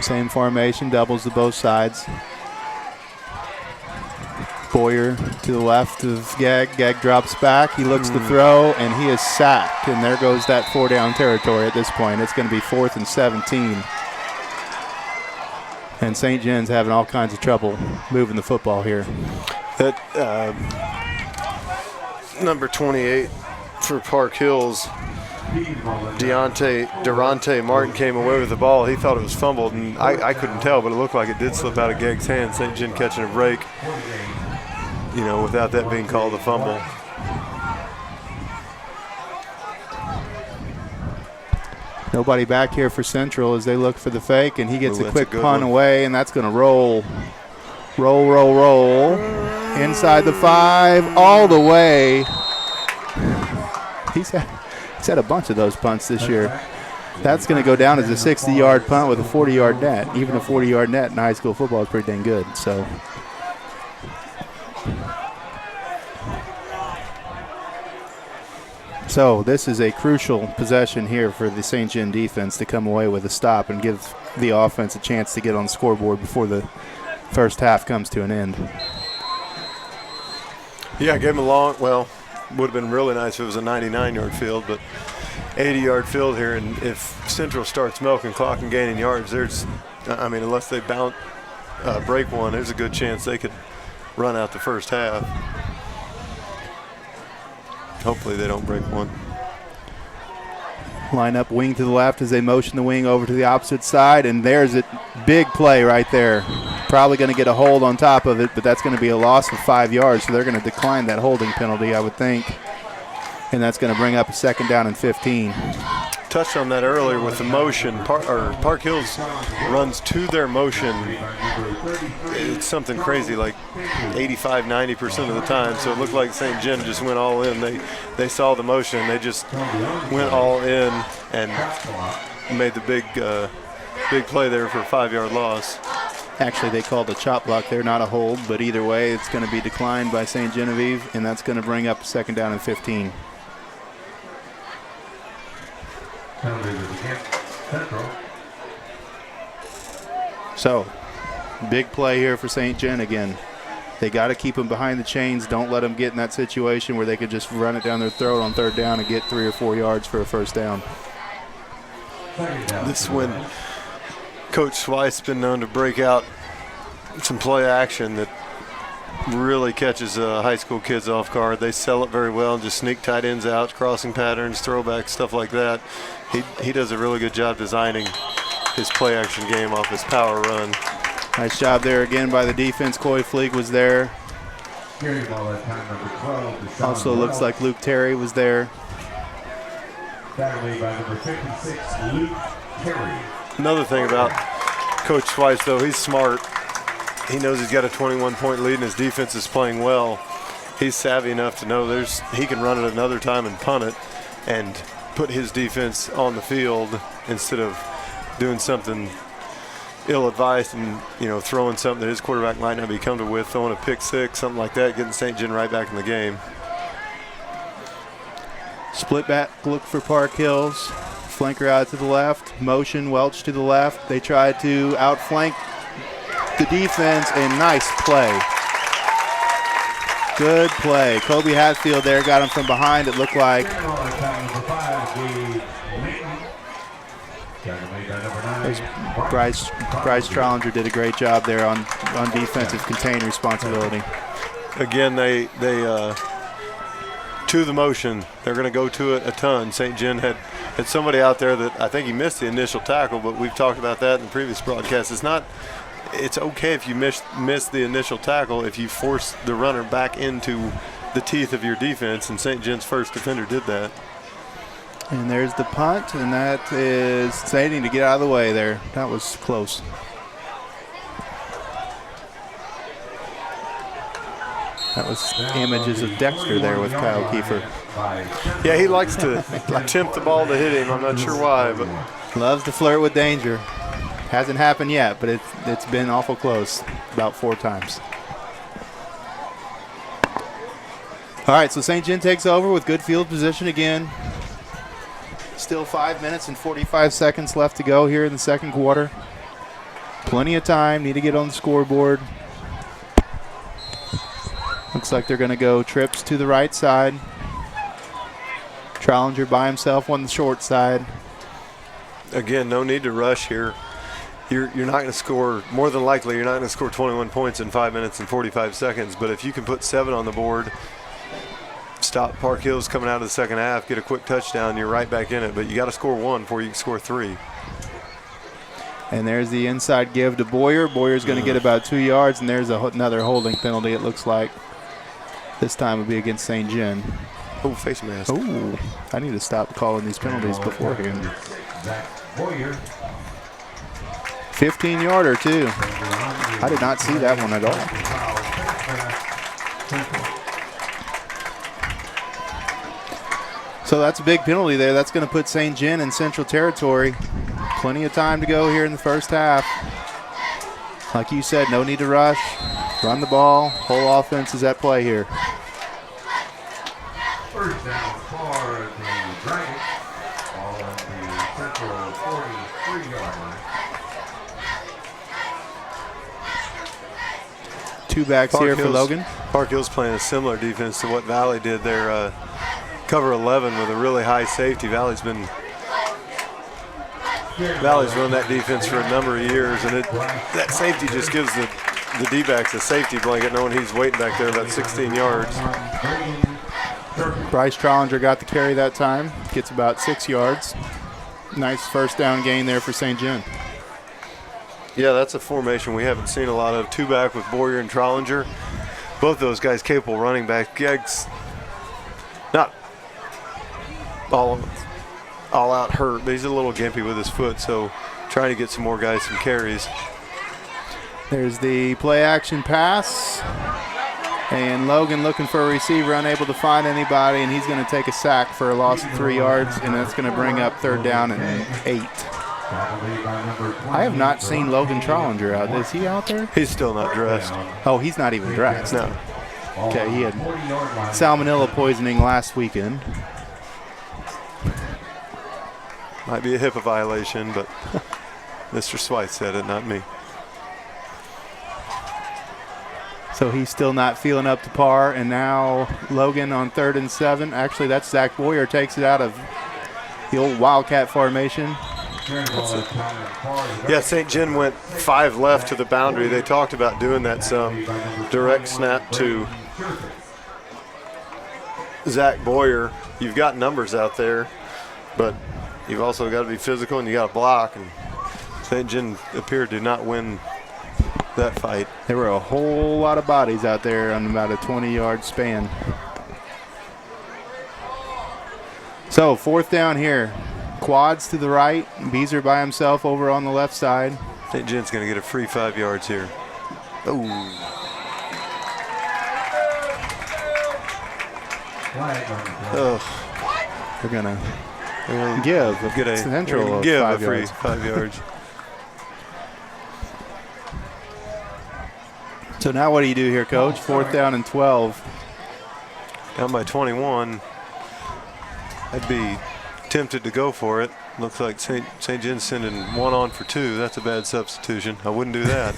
Same formation, doubles to both sides. Boyer to the left of Gag. Gag drops back. He looks to throw, and he is sacked. And there goes that 4-down territory at this point. It's going to be 4th and 17. And St. John's having all kinds of trouble moving the football here. That number 28 for Park Hills, Durante Martin came away with the ball. He thought it was fumbled, and I couldn't tell, but it looked like it did slip out of Gagg's hand. St. John catching a break, without that being called a fumble. Nobody back here for Central as they look for the fake, and he gets a quick punt one away, and that's going to roll. Roll. Inside the 5, all the way. He's had a bunch of those punts this year. That's going to go down as a 60-yard punt with a 40-yard net. Even a 40-yard net in high school football is pretty dang good. So this is a crucial possession here for the St. John defense to come away with a stop and give the offense a chance to get on the scoreboard before the first half comes to an end. Yeah, gave him would have been really nice if it was a 99-yard field, but 80-yard field here, and if Central starts milking clock and gaining yards, unless they break one, there's a good chance they could run out the first half. Hopefully they don't break one. Line up wing to the left as they motion the wing over to the opposite side, and there's a big play right there. Probably going to get a hold on top of it, but that's going to be a loss of 5 yards, so they're going to decline that holding penalty, I would think. And that's going to bring up a 2nd down and 15. Touched on that earlier with the motion. Park Hills runs to their motion. It's something crazy, like 85-90% of the time. So it looked like St. John just went all in. They saw the motion. They just went all in and made the big play there for a 5-yard loss. Actually, they called a chop block there, not a hold, but either way, it's going to be declined by St. Genevieve, and that's going to bring up a 2nd down and 15. So, big play here for St. John again. They got to keep them behind the chains. Don't let them get in that situation where they could just run it down their throat on 3rd down and get 3 or 4 yards for a 1st down. This is when Coach Swice been known to break out some play action that really catches high school kids off guard. They sell it very well, just sneak tight ends out, crossing patterns, throwbacks, stuff like that. He does a really good job designing his play action game off his power run. Nice job there again by the defense. Coy Fleeg was there. Also looks like Luke Terry was there. Another thing about Coach Swice, though, he's smart. He knows he's got a 21-point lead and his defense is playing well. He's savvy enough to know he can run it another time and punt it. and put his defense on the field instead of doing something ill-advised and, throwing something that his quarterback might not be comfortable with, throwing a pick six, something like that, getting St. John right back in the game. Split back look for Park Hills. Flanker out to the left. Motion Welch to the left. They tried to outflank the defense, and nice play. Good play. Kobe Hatfield there got him from behind, it looked like. Bryce Trollinger did a great job there on defensive contained responsibility. Again, they to the motion, they're going to go to it a ton. St. John had somebody out there that I think he missed the initial tackle, but we've talked about that in the previous broadcast. It's okay if you miss the initial tackle if you force the runner back into the teeth of your defense, and St. John's first defender did that. And there's the punt, and that is Sadie to get out of the way there. That was close. That was images of Dexter there with Kyle Kiefer. Yeah, he likes to tempt the ball to hit him. I'm not sure why, but loves to flirt with danger. Hasn't happened yet, but it's been awful close about 4 times. All right, so St. John takes over with good field position again. Still 5 minutes and 45 seconds left to go here in the second quarter. Plenty of time, need to get on the scoreboard. Looks like they're going to go trips to the right side. Trollinger by himself on the short side. Again, no need to rush here. You're not going to score, more than likely, you're not going to score 21 points in 5 minutes and 45 seconds. But if you can put 7 on the board, stop Park Hills coming out of the second half, get a quick touchdown, you're right back in it. But you got to score 1 before you can score 3. And there's the inside give to Boyer. Boyer's going to get about 2 yards, and there's another holding penalty, it looks like. This time would be against St. John. Oh, face mask. Oh, I need to stop calling these penalties beforehand. 15-yarder, too. I did not see that one at all. So that's a big penalty there. That's going to put St. John in Central Territory. Plenty of time to go here in the first half. Like you said, no need to rush. Run the ball. Whole offense is at play here. First down for the Dragons. All on the Central 43-yard line. 2 backs here for Logan. Park Hill's playing a similar defense to what Valley did there. Cover 11 with a really high safety. Valley's run that defense for a number of years, and that safety just gives the D-backs a safety blanket, knowing he's waiting back there about 16 yards. Bryce Trollinger got the carry that time. Gets about 6 yards. Nice first down gain there for St. John. Yeah, that's a formation we haven't seen a lot of. 2 back with Boyer and Trollinger. Both those guys capable running back. Geg's not all out hurt, but he's a little gimpy with his foot, so trying to get some more guys some carries. There's the play action pass. And Logan looking for a receiver, unable to find anybody, and he's going to take a sack for a loss of 3 yards, and that's going to bring up 3rd down and 8. I have not seen Logan Trollinger out. Is he out there? He's still not dressed. Oh, he's not even dressed. No. Okay, he had salmonella poisoning last weekend. Might be a HIPAA violation, but Mr. Swite said it, not me. So he's still not feeling up to par, and now Logan on 3rd and 7. Actually, that's Zach Boyer takes it out of the old Wildcat formation. Yeah, St. John went 5 left to the boundary. They talked about doing that some. Direct snap to Zach Boyer. You've got numbers out there, but you've also got to be physical and you got to block. And St. John appeared to not win that fight. There were a whole lot of bodies out there on about a 20-yard span. So 4th down here. Quads to the right. Beezer by himself over on the left side. St. John's going to get a free 5 yards here. Oh. They're going to give a central give 5 a free yards. 5 yards. So now what do you do here, Coach? 4th down and 12. Down by 21. I'd be tempted to go for it. Looks like St. Jen's sending 1 on for 2. That's a bad substitution. I wouldn't do that.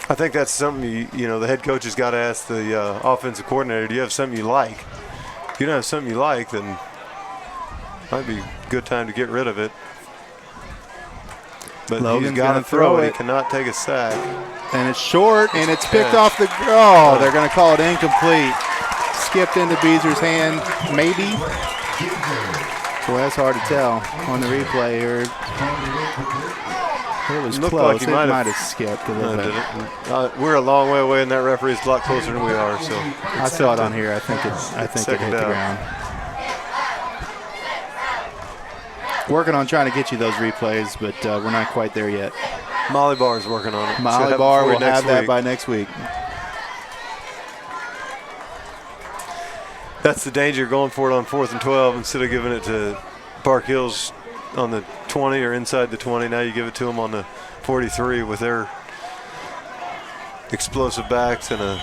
I think that's something the head coach has got to ask the offensive coordinator. Do you have something you like? If you don't have something you like, then it might be a good time to get rid of it. But Logan's he's got to gonna throw throw it. it. He cannot take a sack. And it's short, and it's picked off the – oh, they're going to call it incomplete. Skipped into Beezer's hand, maybe. Boy, that's hard to tell on the replay here. It was Looked close. like he It might might have skipped a little bit. We're a long way away, and that referee's a lot closer than we are. So I saw it on here. I think it hit the ground. Working on trying to get you those replays, but we're not quite there yet. Molly Barr's working on it. Molly Barr will have that by next week. That's the danger, going for it on 4th and 12 instead of giving it to Park Hills on the 20 or inside the 20. Now you give it to them on the 43 with their explosive backs and a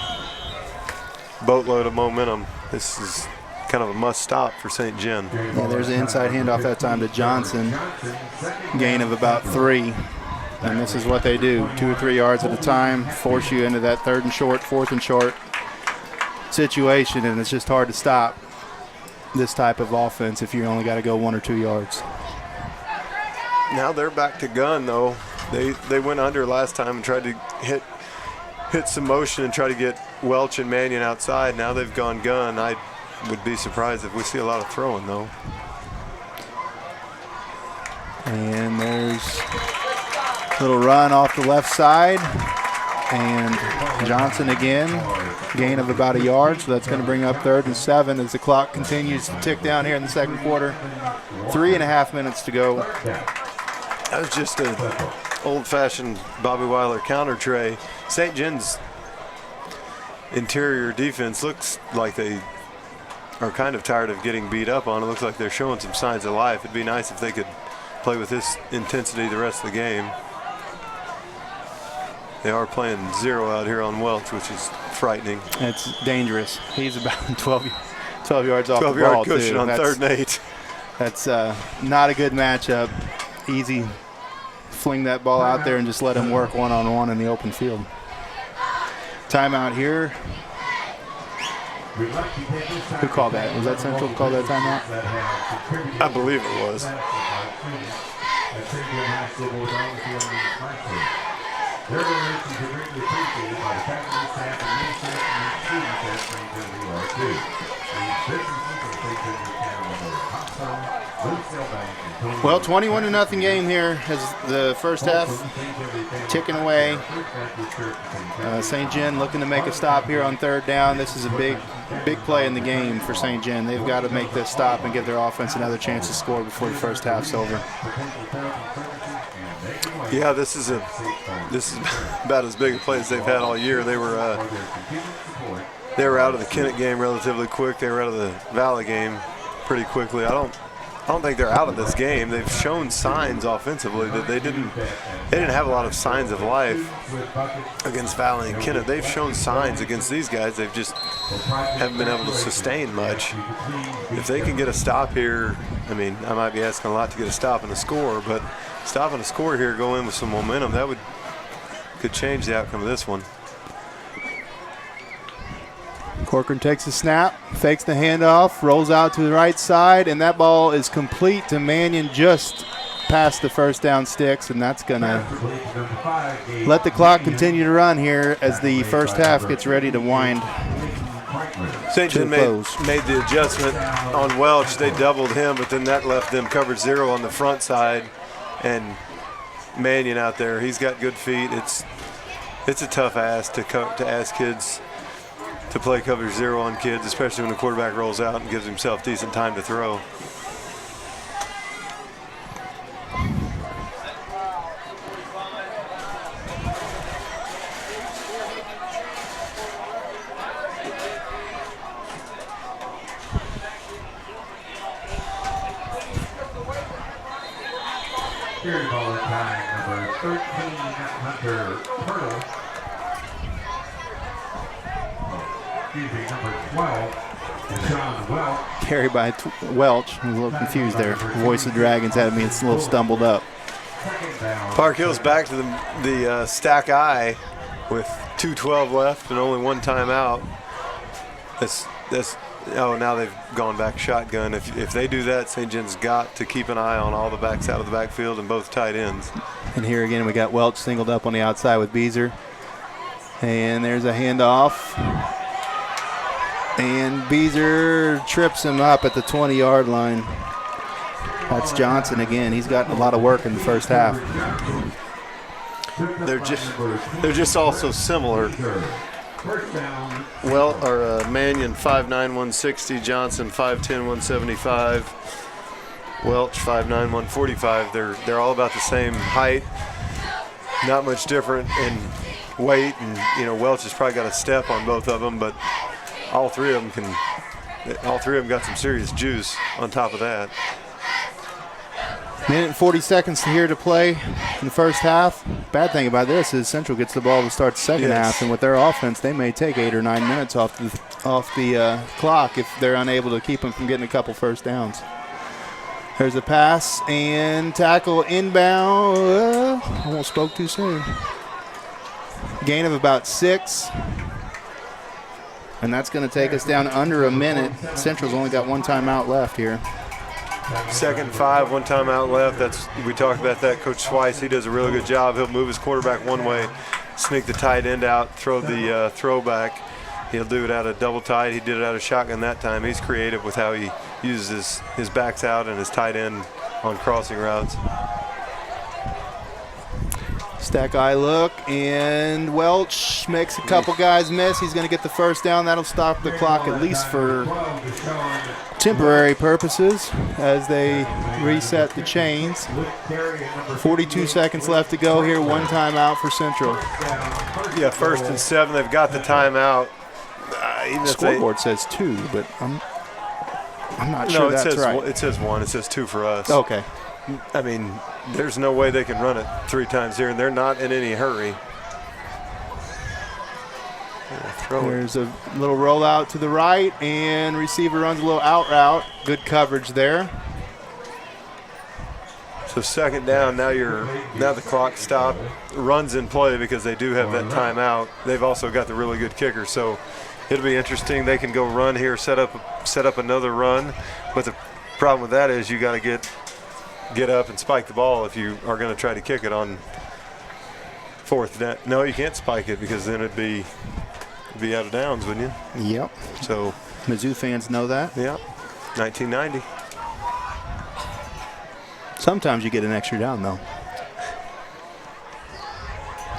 boatload of momentum. This is kind of a must stop for St. Jen. Yeah, there's an inside handoff that time to Johnson. Gain of about 3. And this is what they do. 2 or 3 yards at a time, force you into that 3rd and short, 4th and short situation, and it's just hard to stop this type of offense if you only got to go 1 or 2 yards. Now they're back to gun, though. They went under last time and tried to hit some motion and try to get Welch and Mannion outside. Now they've gone gun. I would be surprised if we see a lot of throwing, though. And there's a little run off the left side. And Johnson again, gain of about 1 yard, so that's going to bring up 3rd and 7 as the clock continues to tick down here in the second quarter. 3.5 minutes to go. That was just an old-fashioned Bobby Weiler counter tray. St. Jen's interior defense looks like they are kind of tired of getting beat up on. It looks like they're showing some signs of life. It'd be nice if they could play with this intensity the rest of the game. They are playing 0 out here on Welch, which is frightening. It's dangerous. He's about 12 yards off the ball, 12-yard cushion too. on 3rd and 8. That's not a good matchup. Easy. Fling that ball out there and just let him work one-on-one in the open field. Timeout here. Who called that? Was that Central who called that timeout? I believe it was. Well, 21-0 game here as the first half ticking away. St. Jen looking to make a stop here on 3rd down. This is a big play in the game for St. Jen. They've got to make this stop and give their offense another chance to score before the first half's over. Yeah, this is about as big a play as they've had all year. They were out of the Kennett game relatively quick. They were out of the Valley game pretty quickly. I don't think they're out of this game. They've shown signs offensively that they didn't have a lot of signs of life against Valley and Kennett. They've shown signs against these guys. They've just haven't been able to sustain much. If they can get a stop here, I mean, I might be asking a lot to get a stop and a score, but stopping a score here, go in with some momentum, that could change the outcome of this one. Corcoran takes the snap, fakes the handoff, rolls out to the right side, and that ball is complete to Mannion just past the first down sticks, and that's going to let the clock continue to run here as the first half gets ready to wind. St. Jen made the adjustment on Welch. They doubled him, but then that left them covered 0 on the front side, and Mannion out there, he's got good feet. It's a tough ask to ask kids to play cover 0 on kids, especially when the quarterback rolls out and gives himself decent time to throw. Carry ball in time, number 13, Hunter Turtle. Excuse me, number 12, Deshaun Welch. Carried by Welch. I'm a little confused there. Voice of Dragons had me. It's a little stumbled up. Park Hill's back to the stack I with 2:12 left and only one timeout. Oh, now they've gone back shotgun. If they do that, St. John's got to keep an eye on all the backs out of the backfield and both tight ends. And here again, we got Welch singled up on the outside with Beezer. And there's a handoff. And Beezer trips him up at the 20-yard line. That's Johnson again. He's gotten a lot of work in the first half. They're just all so similar. Mannion 5'9", 160, Johnson 5'10", 175, Welch 5'9", 145. They're all about the same height, not much different in weight, and Welch has probably got a step on both of them, but all three of them got some serious juice on top of that. Minute and 40 seconds here to play in the first half. Bad thing about this is Central gets the ball to start the second half, and with their offense, they may take 8 or 9 minutes off the clock if they're unable to keep them from getting a couple first downs. There's a pass and tackle inbound. Almost spoke too soon. Gain of about 6. And that's going to take us down under a minute. Central's only got one timeout left here. 2nd and 5, one timeout left. We talked about that. Coach Schweiss, he does a really good job. He'll move his quarterback one way, sneak the tight end out, throw the throwback. He'll do it out of double tight. He did it out of shotgun that time. He's creative with how he uses his backs out and his tight end on crossing routes. Stack eye look, and Welch makes a couple guys miss. He's going to get the first down. That'll stop the clock at least for temporary purposes as they reset the chains. 42 seconds left to go here. One timeout for Central. Yeah, 1st and 7. They've got the timeout. The scoreboard says 2, but I'm not sure that's right. It says 1. It says 2 for us. Okay. I mean, there's no way they can run it 3 times here, and they're not in any hurry. There's a little rollout to the right, and receiver runs a little out route. Good coverage there. So 2nd down, now the clock stopped. Runs in play because they do have that timeout. They've also got the really good kicker, so it'll be interesting. They can go run here, set up another run, but the problem with that is you got to get up and spike the ball if you are going to try to kick it on 4th down. No, you can't spike it because then it'd be out of downs, wouldn't you? Yep. So Mizzou fans know that. Yeah. 1990. Sometimes you get an extra down, though.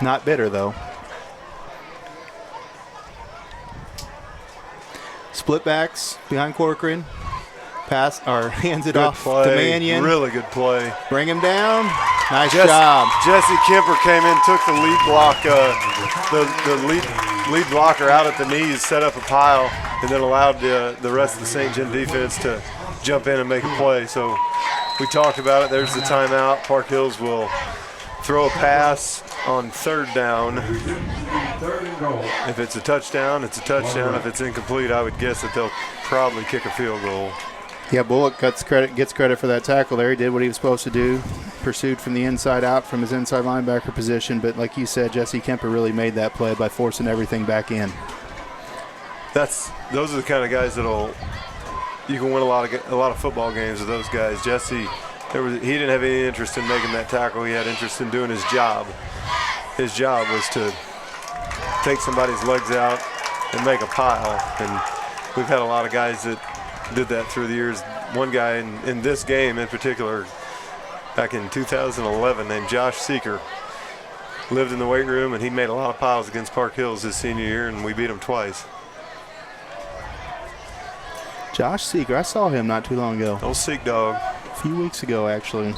Not bitter, though. Split backs behind Corcoran. Pass or hands it off to Mannion. Really good play. Bring him down. Nice job. Jesse Kemper came in, took the lead block, the lead blocker out at the knees, set up a pile, and then allowed the rest of the St. John defense to jump in and make a play. So we talked about it. There's the timeout. Park Hills will throw a pass on 3rd down. If it's a touchdown, it's a touchdown. If it's incomplete, I would guess that they'll probably kick a field goal. Yeah, Bullock gets credit for that tackle there. He did what he was supposed to do. Pursued from the inside out from his inside linebacker position. But like you said, Jesse Kemper really made that play by forcing everything back in. Those are the kind of guys you can win a lot of football games with those guys. Jesse, he didn't have any interest in making that tackle. He had interest in doing his job. His job was to take somebody's legs out and make a pile. And we've had a lot of guys that did that through the years. One guy in this game in particular, back in 2011, named Josh Seeker, lived in the weight room, and he made a lot of piles against Park Hills his senior year, and we beat him twice. Josh Seeker, I saw him not too long ago. Old Seek dog. A few weeks ago, actually.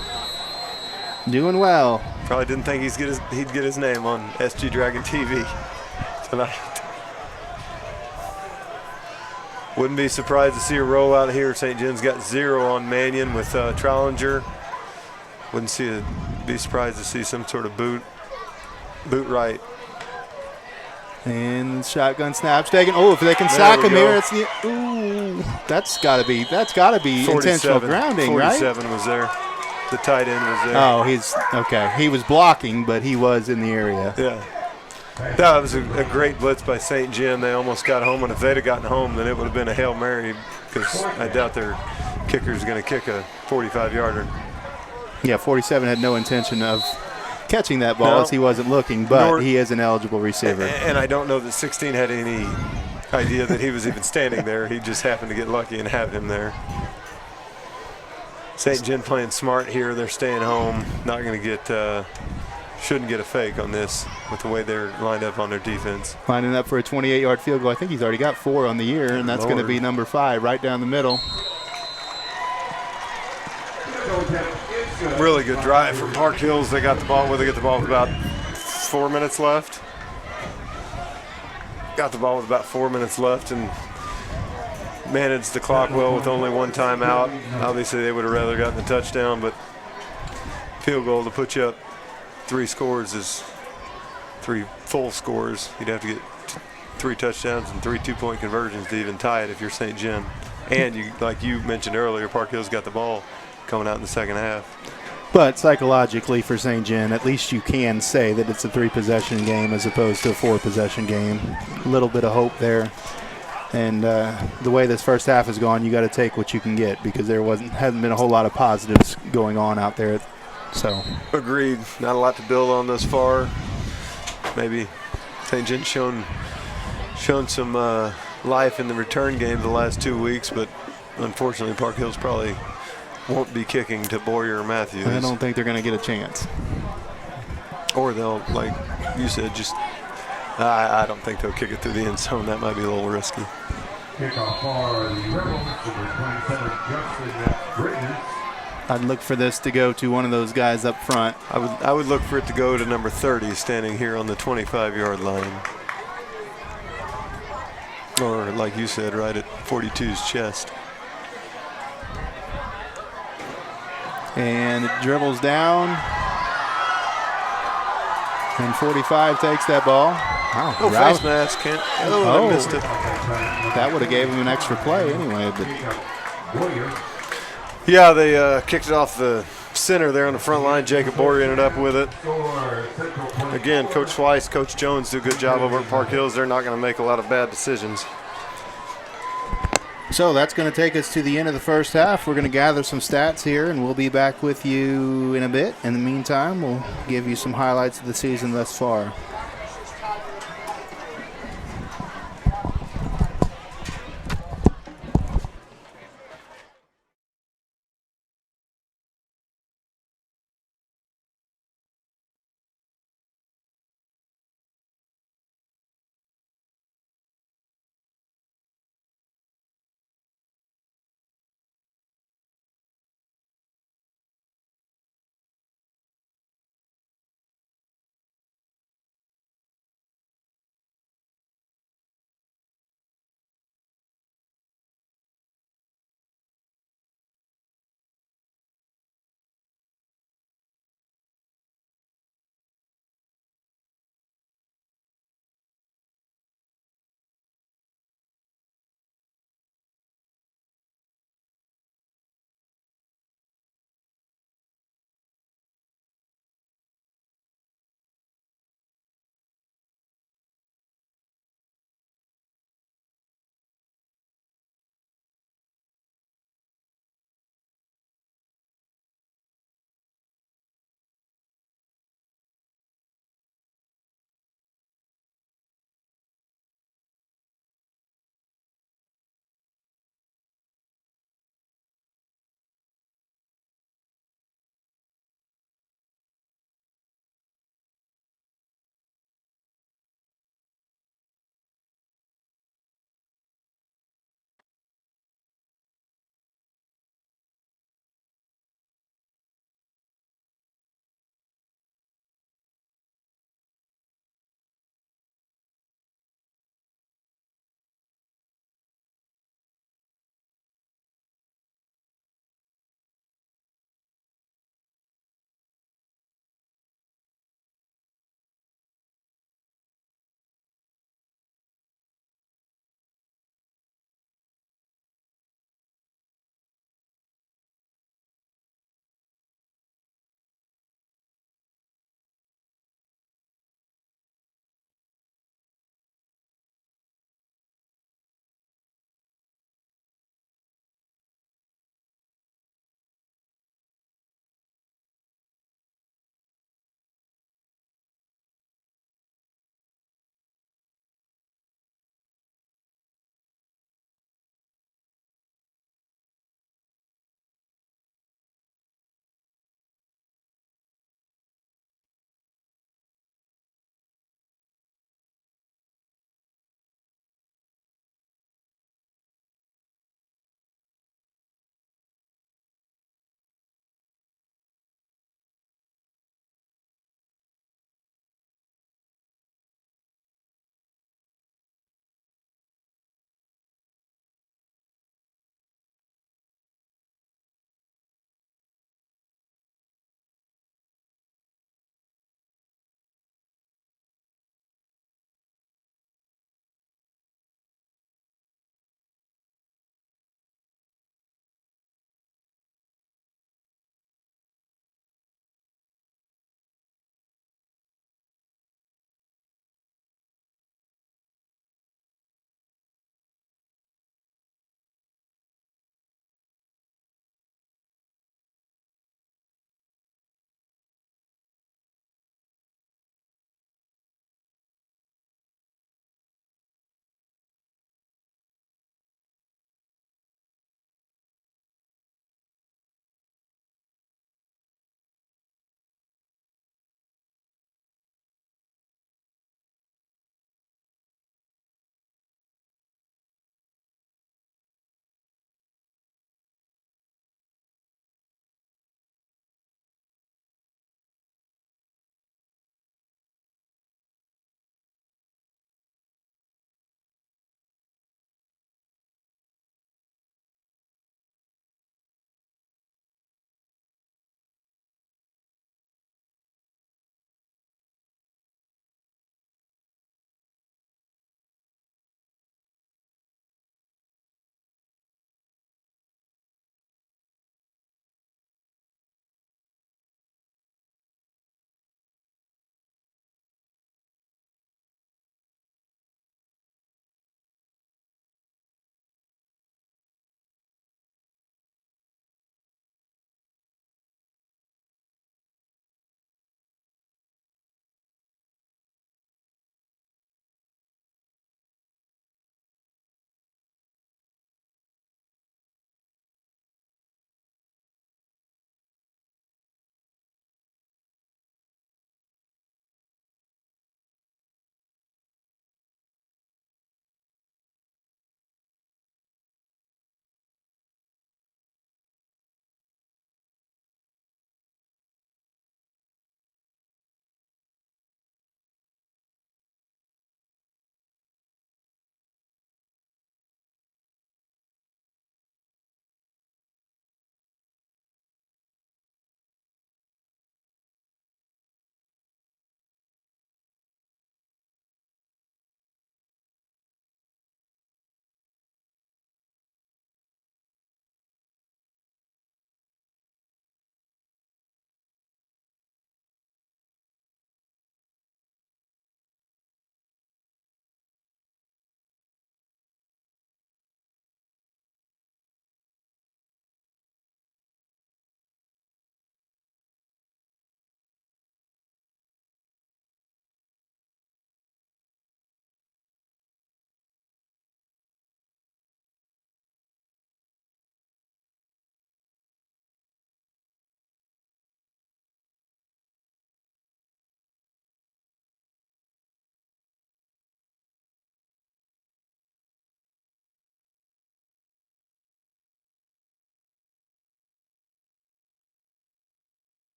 Doing well. Probably didn't think he'd get his name on SG Dragon TV tonight. Wouldn't be surprised to see a rollout here. St. John's got 0 on Mannion with Trollinger. Wouldn't see be surprised to see some sort of boot right. And shotgun snaps taken. Oh, if they can sack him here, it's the. Ooh, that's got to be intentional grounding, 47 right? 47 was there. The tight end was there. Oh, he's okay. He was blocking, but he was in the area. Yeah. That was a great blitz by St. John. They almost got home, and if they'd have gotten home, then it would have been a Hail Mary because I doubt their kicker's going to kick a 45-yarder. Yeah, 47 had no intention of catching that ball as he wasn't looking, but he is an eligible receiver. And I don't know that 16 had any idea that he was even standing there. He just happened to get lucky and have him there. St. John playing smart here. They're staying home. Not going to get shouldn't get a fake on this with the way they're lined up on their defense. Lining up for a 28-yard field goal. I think he's already got 4 on the year, and that's going to be number 5 right down the middle. Really good drive from Park Hills. They got the ball. They get the ball with about 4 minutes left. Got the ball with about 4 minutes left and managed the clock well with only 1 timeout. Obviously, they would have rather gotten the touchdown, but field goal to put you up 3 scores is 3 full scores. You'd have to get 3 touchdowns and 3 2-point conversions to even tie it if you're St. John. And you, like you mentioned earlier, Park Hills got the ball coming out in the second half. But psychologically for St. John, at least you can say that it's a 3-possession game as opposed to a 4-possession game. A little bit of hope there. And the way this first half has gone, you got to take what you can get because there hasn't been a whole lot of positives going on out there. So agreed. Not a lot to build on thus far. Maybe St. John's shown some life in the return game the last 2 weeks, but unfortunately Park Hills probably won't be kicking to Boyer or Matthews. I don't think they're going to get a chance. Or they'll, like you said, just I don't think they'll kick it through the end zone. That might be a little risky. Kickoff for the Rebels, number 27, Justin Britton. I'd look for this to go to one of those guys up front. I would look for it to go to number 30, standing here on the 25-yard line. Or, like you said, right at 42's chest. And it dribbles down. And 45 takes that ball. Wow. Oh, face mask. I missed it. That would have gave him an extra play anyway. But yeah, they kicked it off the center there on the front line. Jacob Boyer ended up with it. Again, Coach Weiss, Coach Jones do a good job over at Park Hills. They're not going to make a lot of bad decisions. So that's going to take us to the end of the first half. We're going to gather some stats here, and we'll be back with you in a bit. In the meantime, we'll give you some highlights of the season thus far.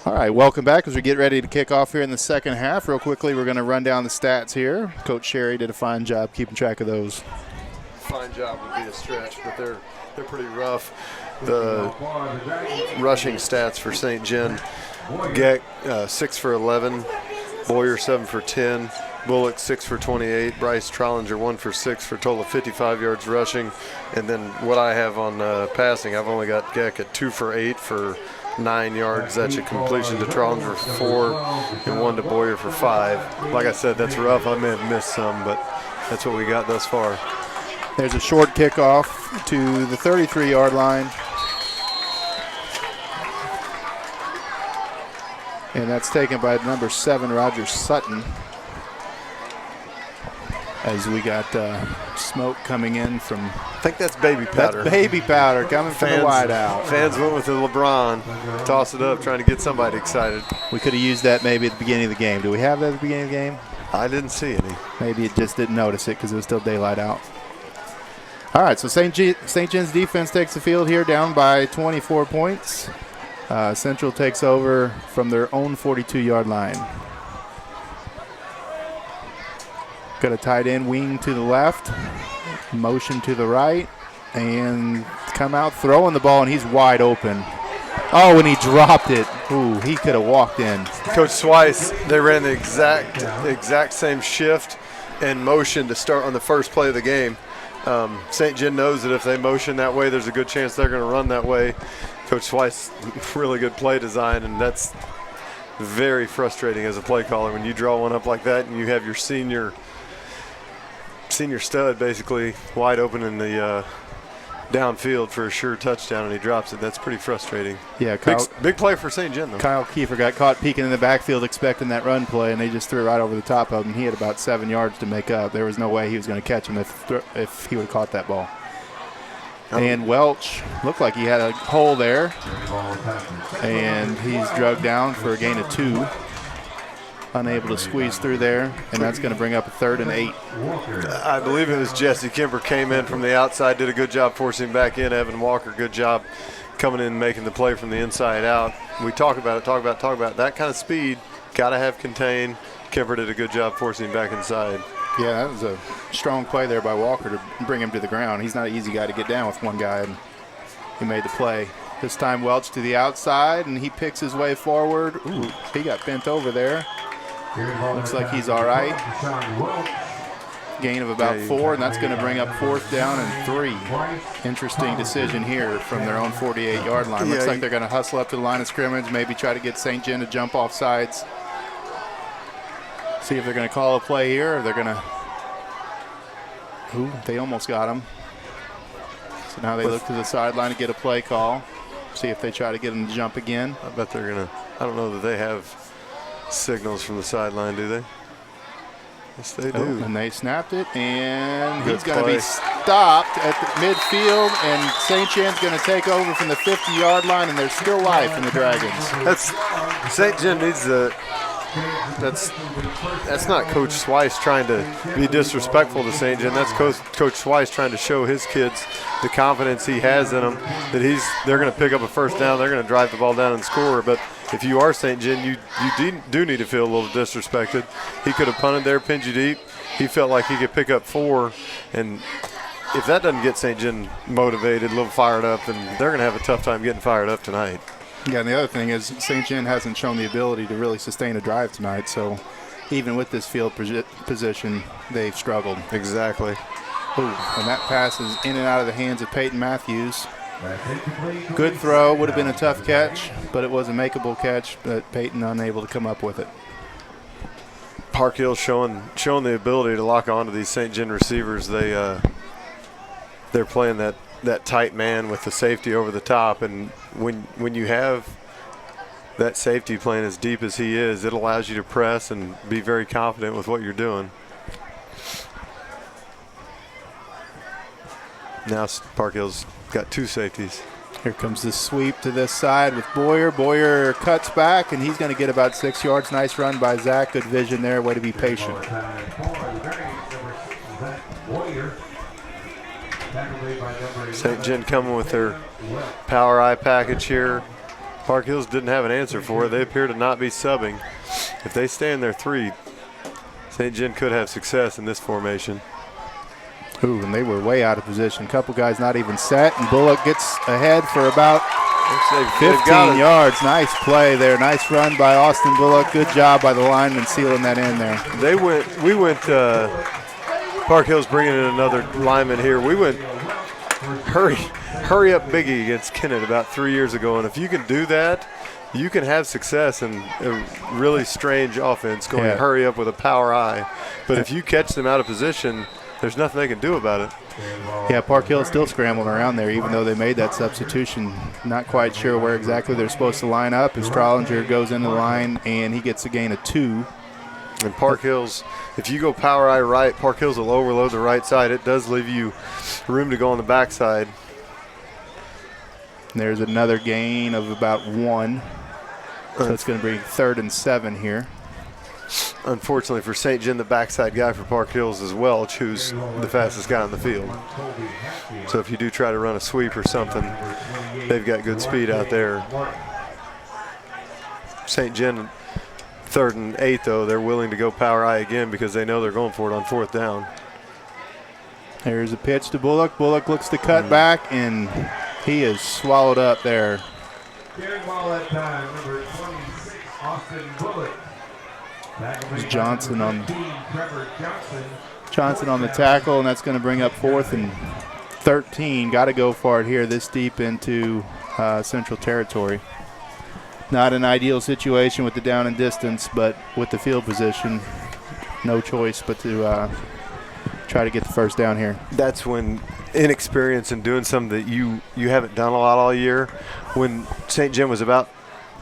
All right, welcome back as we get ready to kick off here in the second half. Real quickly, we're going to run down the stats here. Coach Sherry did a fine job keeping track of those. Fine job would be a stretch, but they're pretty rough. The rushing stats for St. John: Geck 6 for 11, Boyer 7 for 10, Bullock 6 for 28, Bryce Trollinger 1 for 6 for a total of 55 yards rushing. And then what I have on passing, I've only got Geck at 2 for 8 for 9 yards. That's a completion to Trollinger for 4 and 1 to Boyer for 5. Like I said, that's rough. I may have missed some, but that's what we got thus far. There's a short kickoff to the 33-yard line. And that's taken by number 7, Roger Sutton. As we got smoke coming in from... I think that's baby powder. That's baby powder coming from the wide out. Fans went with the LeBron. Toss it up, trying to get somebody excited. We could have used that maybe at the beginning of the game. Do we have that at the beginning of the game? I didn't see any. Maybe it just didn't notice it because it was still daylight out. All right, so St. John's defense takes the field here down by 24 points. Central takes over from their own 42-yard line. Got a tight end wing to the left, motion to the right, and come out throwing the ball, and he's wide open. Oh, and he dropped it. Ooh, he could have walked in. Coach Swice, they ran the exact same shift and motion to start on the first play of the game. St. John knows that if they motion that way, there's a good chance they're going to run that way. Coach Swice, really good play design, and that's very frustrating as a play caller when you draw one up like that and you have your senior stud basically wide open in the downfield for a sure touchdown, and he drops it. That's pretty frustrating. Yeah, big play for St. John, though. Kyle Kiefer got caught peeking in the backfield expecting that run play, and they just threw it right over the top of him. He had about 7 yards to make up. There was no way he was going to catch him if he would have caught that ball. And Welch looked like he had a hole there, and he's drugged down for a gain of 2. Unable to squeeze through there, and that's going to bring up a 3rd and 8. I believe it was Jesse Kemper came in from the outside, did a good job forcing him back in. Evan Walker, good job coming in and making the play from the inside out. We talk about that kind of speed, got to have contained. Kemper did a good job forcing him back inside. Yeah, that was a strong play there by Walker to bring him to the ground. He's not an easy guy to get down with one guy, and he made the play. This time Welch to the outside, and he picks his way forward. Ooh, he got bent over there. Looks like he's all right. Gain of about 4, and that's going to bring up 4th down and 3. Interesting decision here from their own 48-yard line. Looks like they're going to hustle up to the line of scrimmage, maybe try to get St. John to jump off sides. See if they're going to call a play here, or they're going to... Ooh, they almost got him. So now they look to the sideline to get a play call. See if they try to get him to jump again. I bet they're going to... I don't know that they have signals from the sideline, do they? Yes, they do. Oh, and they snapped it, and he's going to be stopped at the midfield, and St. John's going to take over from the 50-yard line, and there's still life in the Dragons. St. John needs the... That's not Coach Swice trying to be disrespectful to St. John. That's Coach Swice trying to show his kids the confidence he has in them, that they're going to pick up a first down, they're going to drive the ball down and score. But if you are St. John, you do need to feel a little disrespected. He could have punted there, pinned you deep. He felt like he could pick up 4, and if that doesn't get St. John motivated, a little fired up, then they're going to have a tough time getting fired up tonight. Yeah, and the other thing is St. John hasn't shown the ability to really sustain a drive tonight, so even with this field position, they've struggled. Exactly. Ooh, and that pass is in and out of the hands of Peyton Matthews. Good throw, would have been a tough catch, but it was a makeable catch, but Peyton unable to come up with it. Park Hill's showing the ability to lock onto these St. John receivers. They're playing that tight man with the safety over the top, and when you have that safety playing as deep as he is, it allows you to press and be very confident with what you're doing. Now Park Hill's got 2 safeties. Here comes the sweep to this side with Boyer. Boyer cuts back, and he's going to get about 6 yards. Nice run by Zach. Good vision there. Way to be patient. St. John coming with their power eye package here. Park Hills didn't have an answer for it. They appear to not be subbing. If they stay in their 3, St. John could have success in this formation. Ooh, and they were way out of position. Couple guys not even set, and Bullock gets ahead for about 15 yards. Nice play there. Nice run by Austin Bullock. Good job by the lineman sealing that in there. We went, Park Hills bringing in another lineman here. We went hurry up biggie against Kennett about 3 years ago, and if you can do that, you can have success in a really strange offense going to hurry up with a power eye. But if you catch them out of position, there's nothing they can do about it. Yeah, Park Hill is still scrambling around there, even though they made that substitution. Not quite sure where exactly they're supposed to line up as Strollinger goes into the line, and he gets a gain of 2. And Park Hills, if you go power eye right, Park Hills will overload the right side. It does leave you room to go on the backside. And there's another gain of about 1. So it's going to be 3rd and 7 here. Unfortunately for St. John, the backside guy for Park Hills is Welch, who's the fastest guy on the field. So if you do try to run a sweep or something, they've got good speed out there. St. John, 3rd and 8, though, they're willing to go power eye again because they know they're going for it on 4th down. There's a pitch to Bullock. Bullock looks to cut back, and he is swallowed up there. Carrying ball that time, number 26, Austin Bullock. There's Johnson on the tackle, and that's going to bring up 4th and 13. Got to go for it here this deep into Central Territory. Not an ideal situation with the down and distance, but with the field position, no choice but to try to get the first down here. That's when inexperience and doing something that you haven't done a lot all year. When St. John was about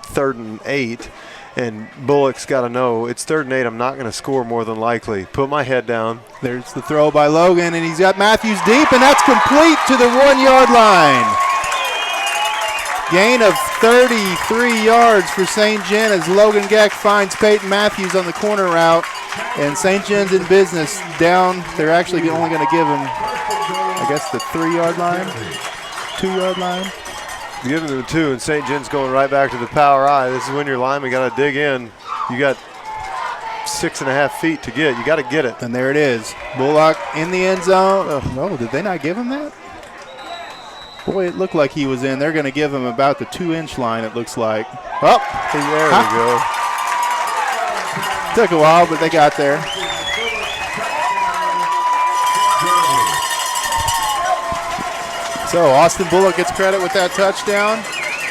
3rd and 8, and Bullock's got to know it's 3rd and 8. I'm not going to score more than likely. Put my head down. There's the throw by Logan, and he's got Matthews deep, and that's complete to the 1-yard line. Gain of 33 yards for St. John as Logan Geck finds Peyton Matthews on the corner route, and St. John's in business down. They're actually only going to give him, I guess, the 3-yard line, 2-yard line. Giving them 2, and St. John's going right back to the power eye. This is when your lineman got to dig in. You got 6.5 feet to get. You got to get it. And there it is. Bullock in the end zone. Oh, no, did they not give him that? Boy, it looked like he was in. They're going to give him about the 2-inch line, it looks like. Oh, there we go. Took a while, but they got there. So Austin Bullock gets credit with that touchdown.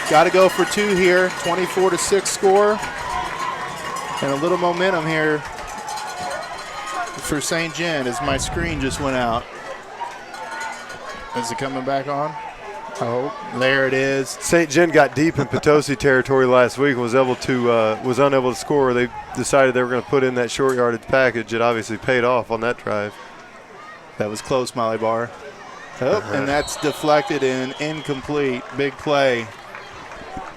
Got to go for 2 here. 24-6 score. And a little momentum here for St. John as my screen just went out. Is it coming back on? Oh, there it is. St. John got deep in Potosi territory last week and was unable to score. They decided they were going to put in that short yardage package. It obviously paid off on that drive. That was close, Molly Barr. Oh, and that's deflected and incomplete. Big play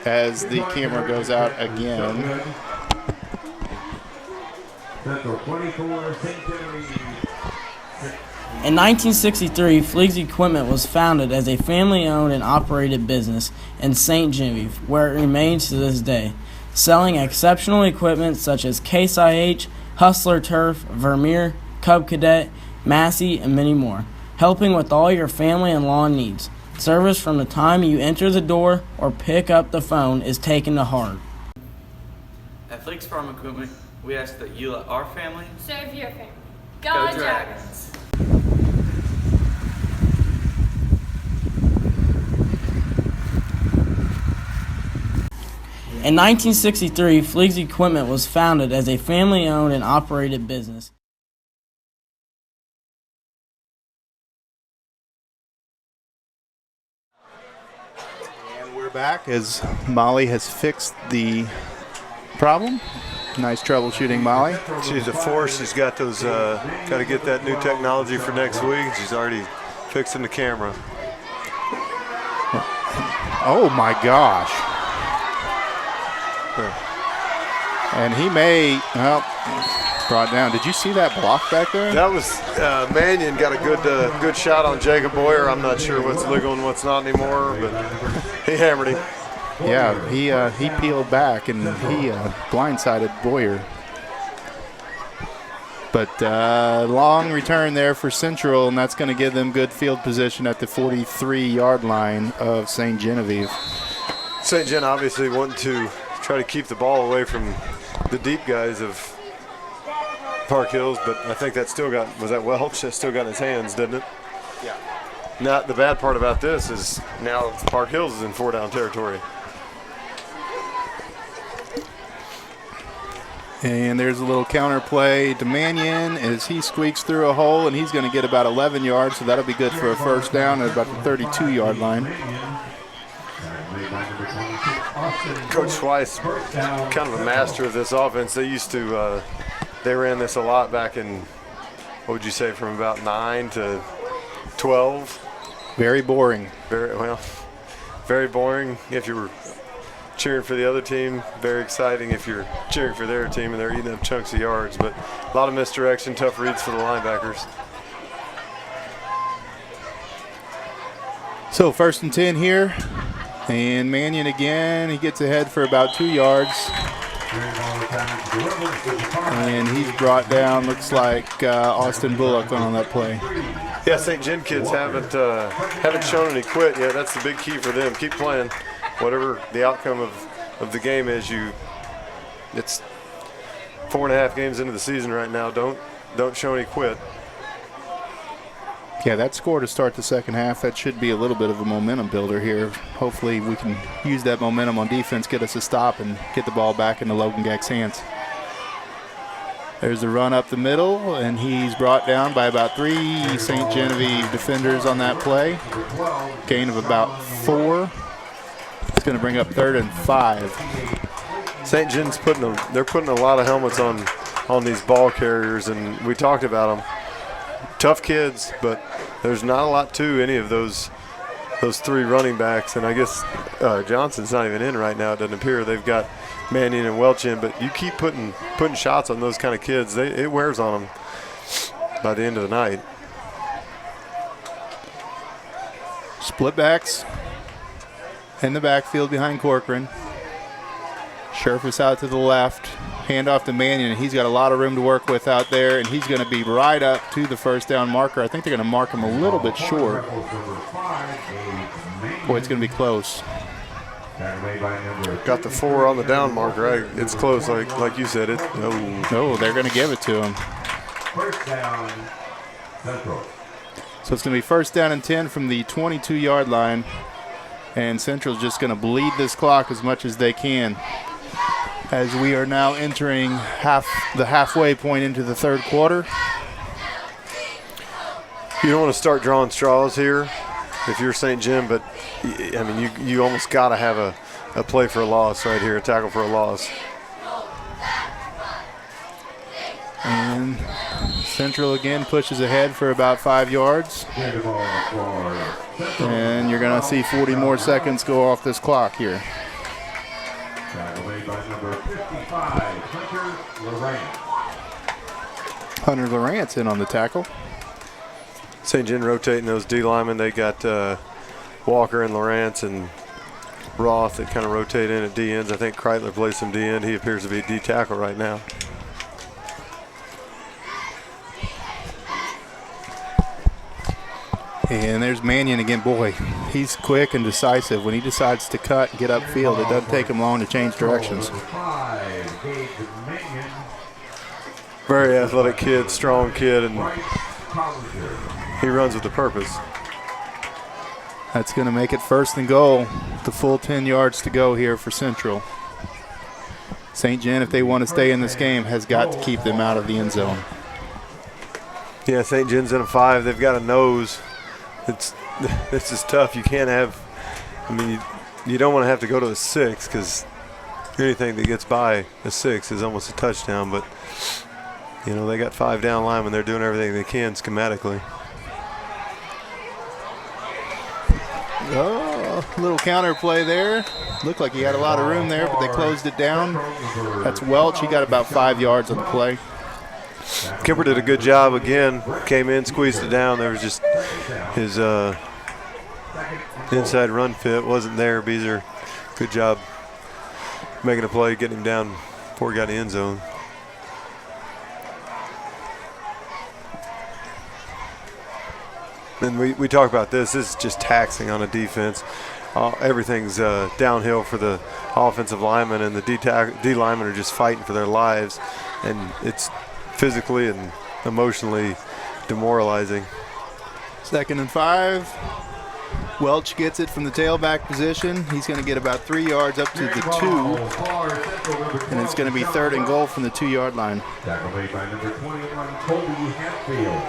as the camera goes out again. In 1963, Fleeg's Equipment was founded as a family-owned and operated business in St. Genevieve, where it remains to this day, selling exceptional equipment such as Case IH, Hustler Turf, Vermeer, Cub Cadet, Massey, and many more, helping with all your family and lawn needs. Service from the time you enter the door or pick up the phone is taken to heart. At Fleek's Farm Equipment, we ask that you let our family serve your family. Go Dragons! In 1963, Fleeg's Equipment was founded as a family-owned and operated business. And we're back as Molly has fixed the problem. Nice troubleshooting, Molly. She's a force. She's got those, got to get that new technology for next week. She's already fixing the camera. Oh my gosh. And he may, well, brought down. Did you see that block back there? That was Mannion got a good shot on Jacob Boyer. I'm not sure what's legal and what's not anymore, but he hammered him. Yeah, he peeled back and he blindsided Boyer. But long return there for Central, and that's going to give them good field position at the 43-yard line of St. Genevieve. St. Gen obviously wanting to try to keep the ball away from the deep guys of Park Hills, but I think that still got, was that Welch? That still got in his hands, didn't it? Yeah. Now, the bad part about this is now Park Hills is in 4-down territory. And there's a little counter play to Mannion as he squeaks through a hole, and he's going to get about 11 yards, so that'll be good for a first down at about the 32-yard line. Coach Schweiss, kind of a master of this offense. They used to, they ran this a lot back in, what would you say, from about 9 to 12? Very boring. Very boring if you were cheering for the other team. Very exciting if you're cheering for their team and they're eating up chunks of yards. But a lot of misdirection, tough reads for the linebackers. So 1st and 10 here. And Mannion again, he gets ahead for about 2 yards. And he's brought down, looks like Austin Bullock on that play. Yeah, St. Gen kids haven't shown any quit yet. That's the big key for them. Keep playing. Whatever the outcome of the game is, it's 4.5 games into the season right now. Don't show any quit. Yeah, that score to start the second half, that should be a little bit of a momentum builder here. Hopefully we can use that momentum on defense, get us a stop, and get the ball back into Logan Gack's hands. There's a run up the middle, and he's brought down by about 3 St. Genevieve defenders on that play. Gain of about 4. It's going to bring up 3rd and 5. St. Gen's they're putting a lot of helmets on these ball carriers, and we talked about them. Tough kids, but there's not a lot to any of those 3 running backs, and I guess Johnson's not even in right now. It doesn't appear. They've got Mannion and Welch in, but you keep putting shots on those kind of kids, it wears on them by the end of the night. Split backs in the backfield behind Corcoran. Scherfus out to the left. Hand off to Mannion, and he's got a lot of room to work with out there, and he's going to be right up to the first down marker. I think they're going to mark him a little bit short. Boy, it's going to be close. Got the 4 on the down marker. It's close, like you said. No, they're going to give it to him. First down, Central. So it's going to be 1st down and 10 from the 22-yard line, and Central's just going to bleed this clock as much as they can, as we are now entering the halfway point into the 3rd quarter. You don't want to start drawing straws here if you're St. Gen, but I mean, you almost got to have a play for a loss right here, a tackle for a loss. And Central again pushes ahead for about 5 yards. And you're going to see 40 more seconds go off this clock here. Tackle made by number 55, Hunter Lawrence in on the tackle. St. Gen rotating those D linemen. They got Walker and Lawrence and Roth that kind of rotate in at D ends. I think Kreitler plays some D end. He appears to be D tackle right now. And there's Mannion again. Boy, he's quick and decisive. When he decides to cut and get upfield, it doesn't take him long to change directions. Very athletic kid, strong kid, and he runs with a purpose. That's going to make it 1st and goal. The full 10 yards to go here for Central. St. Gen, if they want to stay in this game, has got to keep them out of the end zone. Yeah, St. Gen's in a 5. They've got a nose. This is tough. You can't have, I mean, you don't want to have to go to a 6 because anything that gets by a 6 is almost a touchdown. But, you know, they got 5 down linemen. They're doing everything they can schematically. Oh, little counter play there. Looked like he had a lot of room there, but they closed it down. That's Welch. He got about 5 yards on the play. Kemper did a good job again. Came in, squeezed it down. There was just his inside run fit wasn't there. Beezer Good job making a play, getting him down before he got in the end zone. And we talk about this. This is just taxing on a defense. Everything's downhill for the offensive linemen, and the D linemen are just fighting for their lives. And it's physically and emotionally demoralizing. 2nd and 5. Welch gets it from the tailback position. He's going to get about 3 yards up to the 2. And it's going to be 3rd and goal from the 2-yard line. Tackle made by number 21, Toby Hatfield.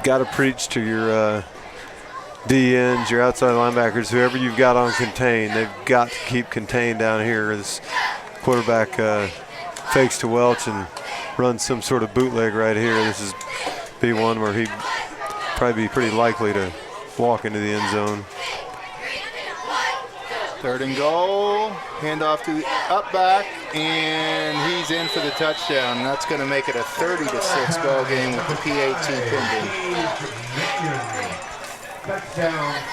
Gotta preach to your DNs, your outside linebackers, whoever you've got on contain. They've got to keep contained down here. This quarterback fakes to Welch and runs some sort of bootleg right here. This is be one where he'd probably be pretty likely to walk into the end zone. 3rd and goal. Handoff to the up back, and he's in for the touchdown. That's going to make it a 30-6 ball game with the PAT pending.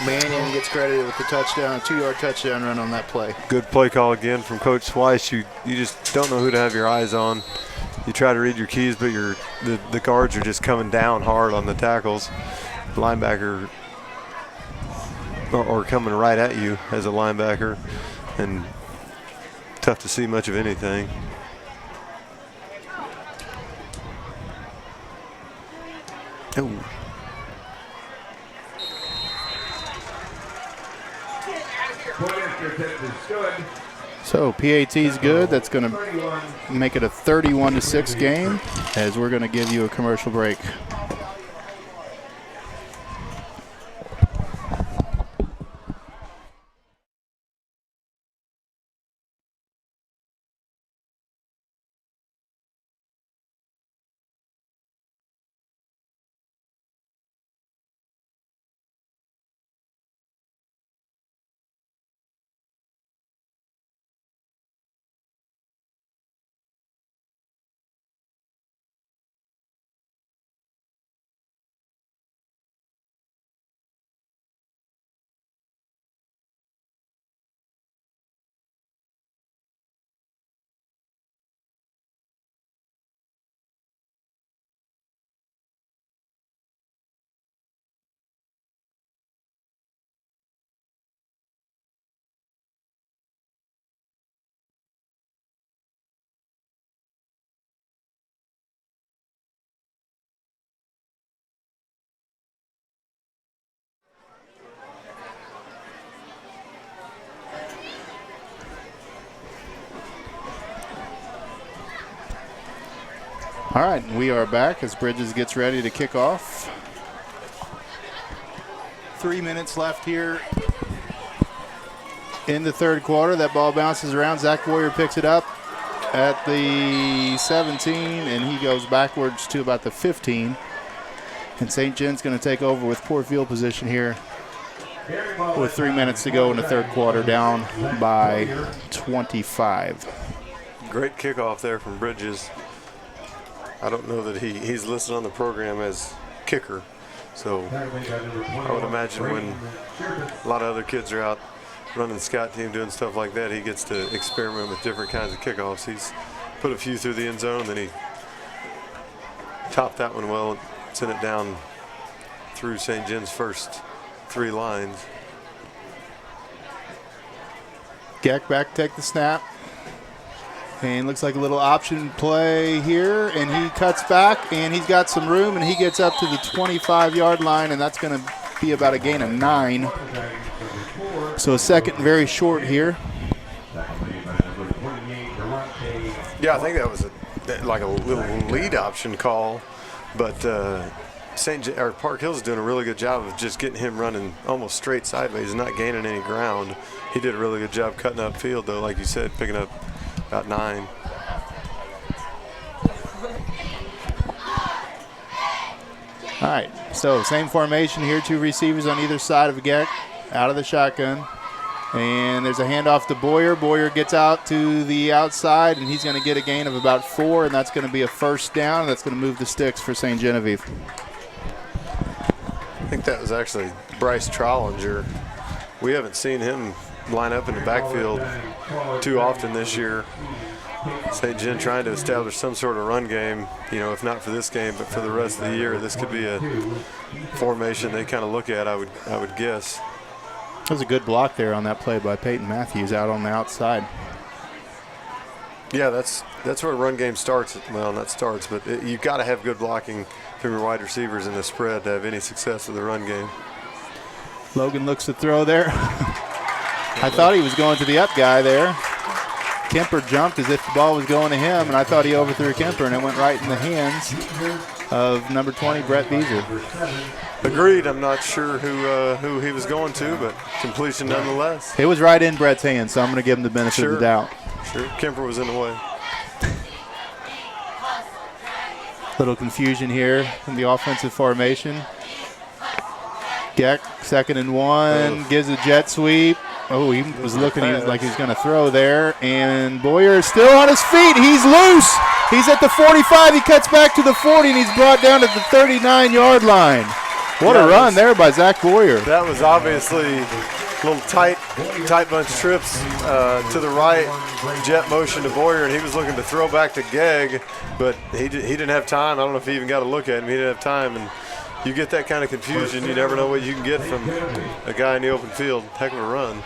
Mannion gets credited with the touchdown, a 2-yard touchdown run on that play. Good play call again from Coach Swice. You just don't know who to have your eyes on. You try to read your keys, but the guards are just coming down hard on the tackles. Linebacker or coming right at you as a linebacker, and tough to see much of anything. Oh. So PAT's good. That's going to make it a 31-6 game, as we're going to give you a commercial break. All right, we are back as Bridges gets ready to kick off. 3 minutes left here in the 3rd quarter. That ball bounces around. Zach Boyer picks it up at the 17, and he goes backwards to about the 15. And St. John's going to take over with poor field position here with 3 minutes to go in the 3rd quarter, down by 25. Great kickoff there from Bridges. I don't know that he's listed on the program as kicker, so I would imagine when a lot of other kids are out running scout team doing stuff like that, he gets to experiment with different kinds of kickoffs. He's put a few through the end zone, then he topped that one well, sent it down through St. John's first 3 lines. Geck back, take the snap. And looks like a little option play here, and he cuts back, and he's got some room, and he gets up to the 25-yard line, and that's going to be about a gain of 9. So a second very short here. Yeah, I think that was like a little lead option call, but Park Hill's doing a really good job of just getting him running almost straight sideways and not gaining any ground. He did a really good job cutting up field, though, like you said, picking up about 9. All right, so same formation here, 2 receivers on either side of Geck, out of the shotgun. And there's a handoff to Boyer. Boyer gets out to the outside, and he's going to get a gain of about 4, and that's going to be a first down. That's going to move the sticks for St. Genevieve. I think that was actually Bryce Trollinger. We haven't seen him line up in the backfield too often this year. St. John trying to establish some sort of run game, you know, if not for this game, but for the rest of the year. This could be a formation they kind of look at, I would guess. That was a good block there on that play by Peyton Matthews out on the outside. Yeah, that's where the run game starts. Well, not starts, but you've got to have good blocking from your wide receivers in the spread to have any success with the run game. Logan looks to throw there. I thought he was going to the up guy there. Kemper jumped as if the ball was going to him, and I thought he overthrew Kemper, and it went right in the hands of number 20, Brett Beezer. Agreed. I'm not sure who he was going to, but completion nonetheless. It was right in Brett's hands, so I'm going to give him the benefit of the doubt. Sure, Kemper was in the way. Little confusion here in the offensive formation. Geck, 2nd and 1, gives a jet sweep. Oh, he was looking like he was going to throw there. And Boyer is still on his feet. He's loose. He's at the 45. He cuts back to the 40, and he's brought down at the 39-yard line. What a run there by Zach Boyer. That was obviously a little tight bunch trips to the right, jet motion to Boyer, and he was looking to throw back to Gegg, but he didn't have time. I don't know if he even got a look at him. He didn't have time, and you get that kind of confusion, you never know what you can get from a guy in the open field. Heck of a run.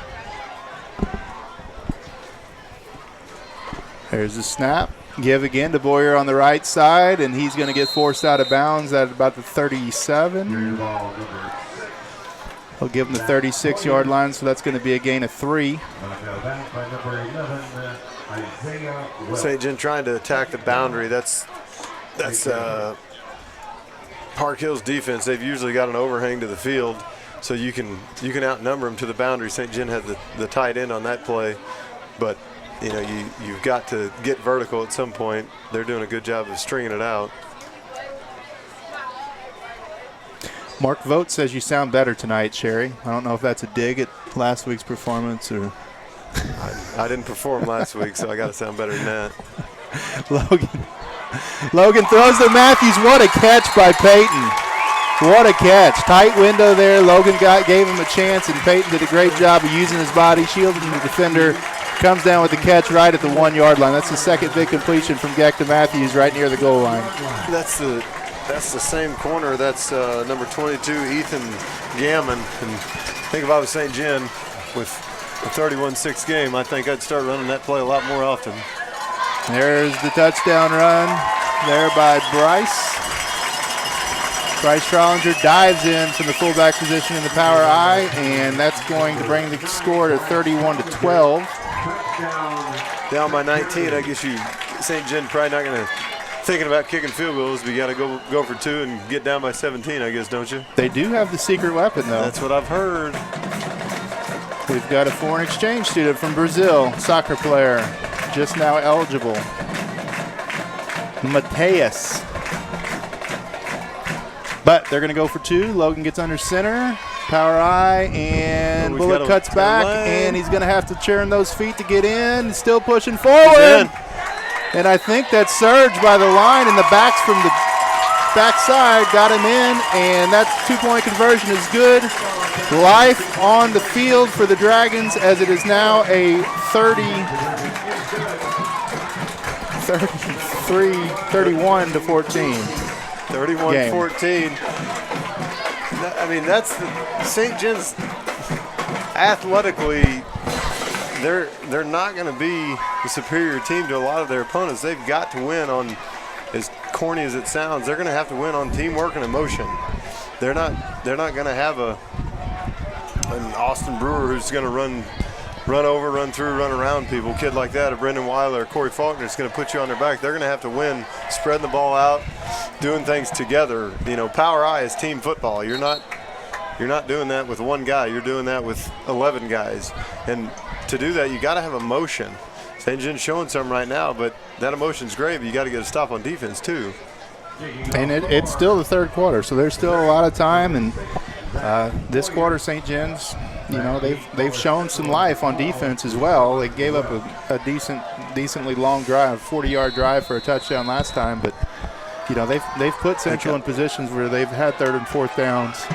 There's the snap. Give again to Boyer on the right side, and he's going to get forced out of bounds at about the 37. He'll give him the 36-yard line, so that's going to be a gain of 3. St. John trying to attack the boundary. That's Park Hill's defense. They've usually got an overhang to the field, so you can outnumber them to the boundary. St. John had the tight end on that play, but you know you've got to get vertical at some point. They're doing a good job of stringing it out. Mark Vogt says you sound better tonight, Sherry. I don't know if that's a dig at last week's performance or. I didn't perform last week, so I got to sound better than that. Logan throws to Matthews. What a catch by Peyton. What a catch. Tight window there. Logan gave him a chance, and Peyton did a great job of using his body, shielding the defender. Comes down with the catch right at the 1-yard line. That's the second big completion from Geck to Matthews right near the goal line. That's the same corner. That's number 22, Ethan Gammon. And I think if I was St. John with a 31-6 game, I think I'd start running that play a lot more often. There's the touchdown run there by Bryce. Bryce Trollinger dives in from the fullback position in the power I, and that's going to bring the score to 31-12. Down by 19, I guess St. John probably not going to thinking about kicking field goals, but you got to go for 2 and get down by 17, I guess, don't you? They do have the secret weapon, though. That's what I've heard. We've got a foreign exchange student from Brazil, soccer player, just now eligible. Mateus. But they're going to go for 2. Logan gets under center. Power I, and Bullock cuts back, and he's going to have to churn those feet to get in. Still pushing forward. And I think that surge by the line and the backs from the backside got him in, and that 2-point conversion is good. Life on the field for the Dragons as it is now a 31-14. 31-14. I mean, that's St. John's athletically. They're not going to be the superior team to a lot of their opponents. They've got to win on, as corny as it sounds, they're going to have to win on teamwork and emotion. They're not going to have an Austin Brewer who's going to run over, run through, run around people, kid like that, or Brendan Weiler or Corey Faulkner is going to put you on their back. They're going to have to win, spreading the ball out, doing things together. You know, Power I is team football. You're not doing that with one guy. You're doing that with 11 guys. And to do that, you got to have emotion. St. John's showing some right now, but that emotion's great, but you got to get a stop on defense too. And it's still the third quarter, so there's still a lot of time. And this quarter, St. John's, you know, they've shown some life on defense as well. They gave up a decently long drive, 40-yard drive for a touchdown last time, but you know they've put Central in positions where they've had 3rd and 4th downs.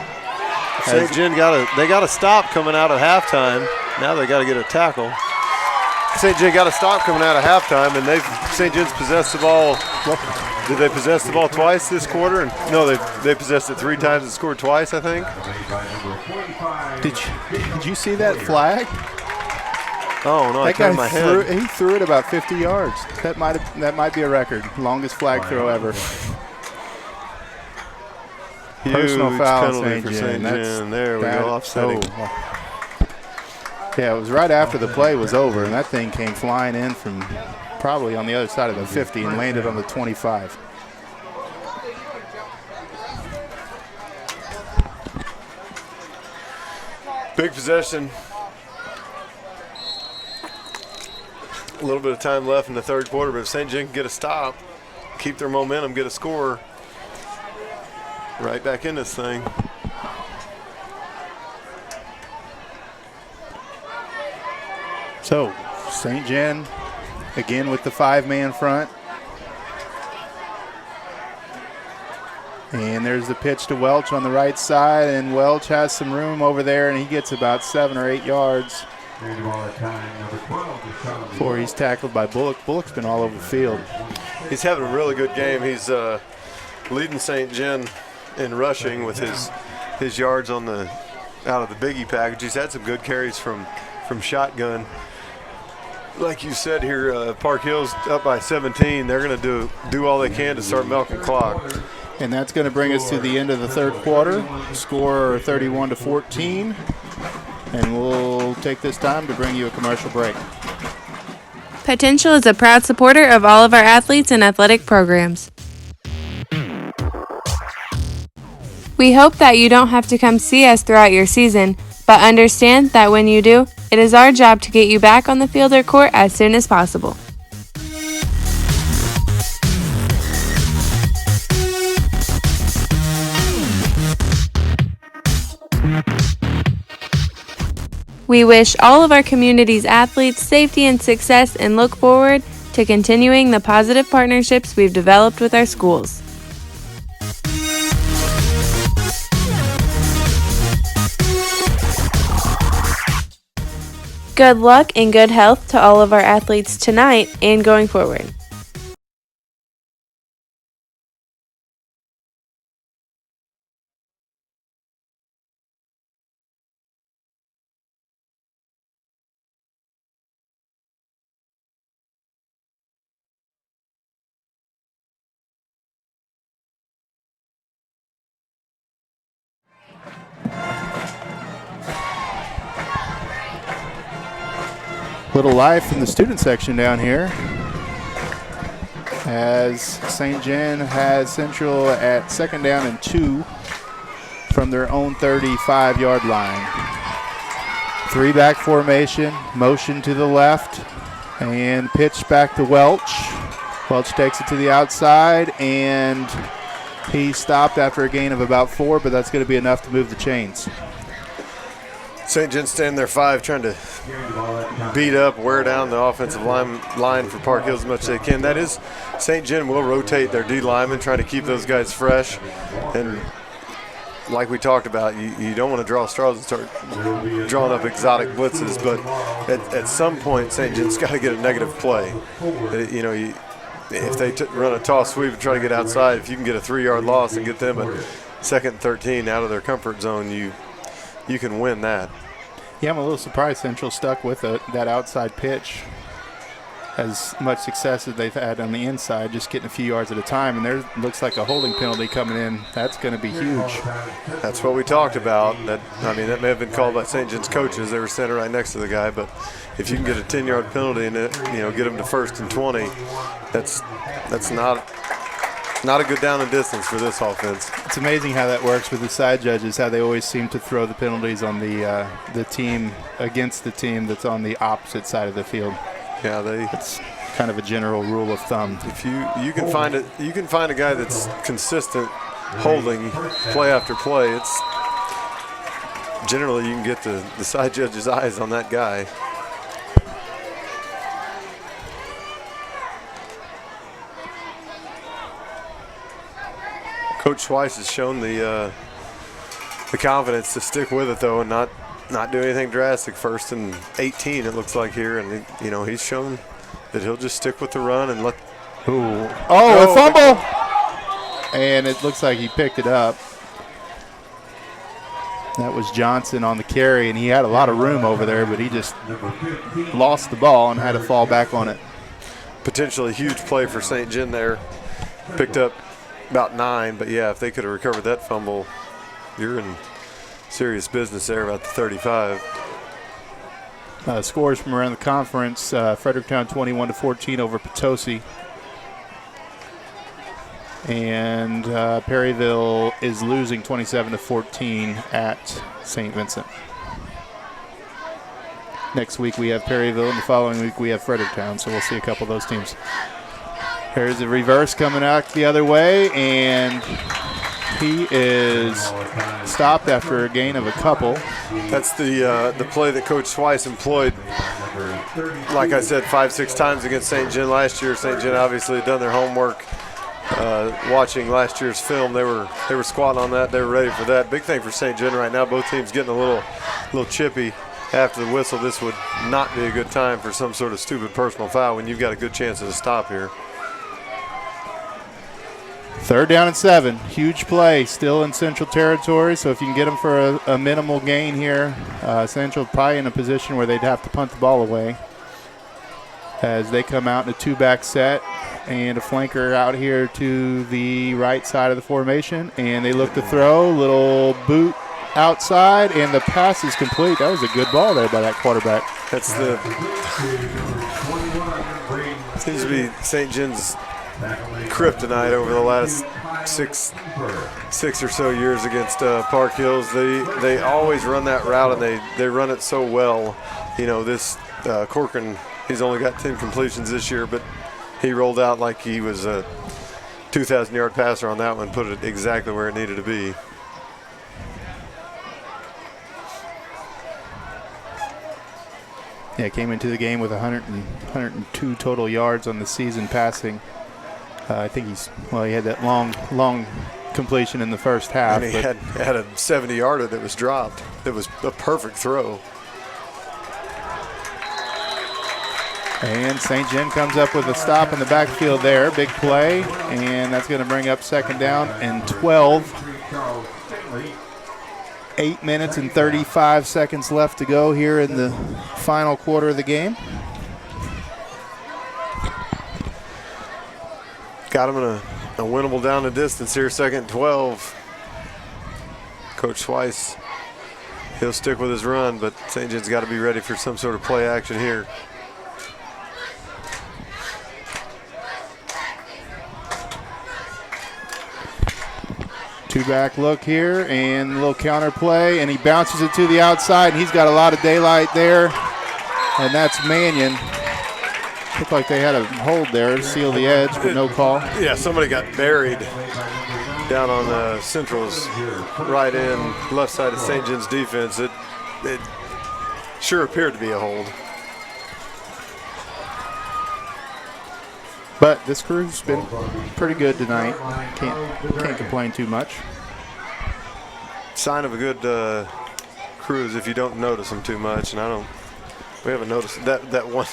St. John they got to stop coming out of halftime. Now they got to get a tackle. St. John got to stop coming out of halftime, and St. John's possessed the ball. Did they possess the ball twice this quarter? No, they possessed it 3 times and scored twice, I think. Did you see that flag? Oh no! That guy he threw it about 50 yards. That might be a record, longest flag throw ever. Personal foul, St. John. There we go, offsetting. Yeah, it was right after the play was over, and that thing came flying in from probably on the other side of the 50 and landed on the 25. Big possession. A little bit of time left in the third quarter, but if St. John can get a stop, keep their momentum, get a score, right back in this thing. So, St. John again with the 5-man front. And there's the pitch to Welch on the right side, and Welch has some room over there, and he gets about 7 or 8 yards before he's tackled by Bullock. Bullock's been all over the field. He's having a really good game. He's leading St. John in rushing with his yards on out of the biggie package. He's had some good carries from shotgun. Like you said here, Park Hill's up by 17. They're going to do all they can to start milking clock. And that's going to bring us to the end of the third quarter. Score 31-14. And we'll take this time to bring you a commercial break. Potential is a proud supporter of all of our athletes and athletic programs. We hope that you don't have to come see us throughout your season, but understand that when you do, it is our job to get you back on the field or court as soon as possible. We wish all of our community's athletes safety and success and look forward to continuing the positive partnerships we've developed with our schools. Good luck and good health to all of our athletes tonight and going forward. Little life in the student section down here as St. John has Central at 2nd down and 2 from their own 35-yard line. 3-back formation, motion to the left, and pitch back to Welch. Welch takes it to the outside, and he stopped after a gain of about 4, but that's going to be enough to move the chains. St. John staying there 5, trying to beat up, wear down the offensive line for Park Hills as much as they can. That is, St. John will rotate their D linemen, trying to keep those guys fresh. And like we talked about, you don't want to draw straws and start drawing up exotic blitzes, but at some point, St. John's got to get a negative play. If they run a toss sweep and try to get outside, if you can get a 3-yard loss and get them at 2nd and 13 out of their comfort zone, you can win that. Yeah, I'm a little surprised Central stuck with that outside pitch. As much success as they've had on the inside, just getting a few yards at a time, and there looks like a holding penalty coming in. That's going to be huge. That's what we talked about. That may have been called by St. John's coaches. They were standing right next to the guy, but if you can get a 10-yard penalty and get them to 1st and 20, that's not a good down and distance for this offense. It's amazing how that works with the side judges, how they always seem to throw the penalties on the team against the team that's on the opposite side of the field. Yeah, it's kind of a general rule of thumb. If you can find a guy that's consistent holding play after play, it's generally you can get the side judge's eyes on that guy. Coach Schweiss has shown the the confidence to stick with it, though, and not do anything drastic. 1st and 18, it looks like here. And, he's shown that he'll just stick with the run and let – a fumble! And it looks like he picked it up. That was Johnson on the carry, and he had a lot of room over there, but he just lost the ball and had to fall back on it. Potentially huge play for St. John there. Picked up about 9, but, yeah, if they could have recovered that fumble, you're in serious business there about the 35. Scores from around the conference, Fredericktown 21-14 over Potosi. And Perryville is losing 27-14 at St. Vincent. Next week we have Perryville, and the following week we have Fredericktown, so we'll see a couple of those teams. Here's a reverse coming out the other way, and he is stopped after a gain of a couple. That's the play that Coach Swice employed, like I said, 5-6 times against St. John last year. St. John obviously had done their homework. Watching last year's film, they were squatting on that. They were ready for that. Big thing for St. John right now. Both teams getting a little chippy after the whistle. This would not be a good time for some sort of stupid personal foul when you've got a good chance of a stop here. 3rd down and 7. Huge play. Still in Central territory, so if you can get them for a minimal gain here, Central probably in a position where they'd have to punt the ball away as they come out in a 2-back set. And a flanker out here to the right side of the formation. And they look to throw. Little boot outside, and the pass is complete. That was a good ball there by that quarterback. That's seems to be St. John's kryptonite over the last six or so years against Park Hills. They always run that route, and they run it so well. This Corcoran, he's only got 10 completions this year, but he rolled out like he was a 2,000-yard passer on that one, put it exactly where it needed to be. Yeah, came into the game with 102 total yards on the season passing. I think he had that long completion in the first half. And he had a 70-yarder that was dropped. It was a perfect throw. And St. John comes up with a stop in the backfield there. Big play, and that's going to bring up 2nd down and 12. 8 minutes and 35 seconds left to go here in the final quarter of the game. Got him in a winnable down the distance here, 2nd and 12. Coach Swice, he'll stick with his run, but St. John's got to be ready for some sort of play action here. Two-back look here, and a little counter play, and he bounces it to the outside, and he's got a lot of daylight there, and that's Mannion. Looked like they had a hold there to seal the edge, but no call. Yeah, somebody got buried down on Central's right end, left side of St. John's defense. It sure appeared to be a hold. But this crew's been pretty good tonight. Can't complain too much. Sign of a good crew is if you don't notice them too much, and we haven't noticed that one.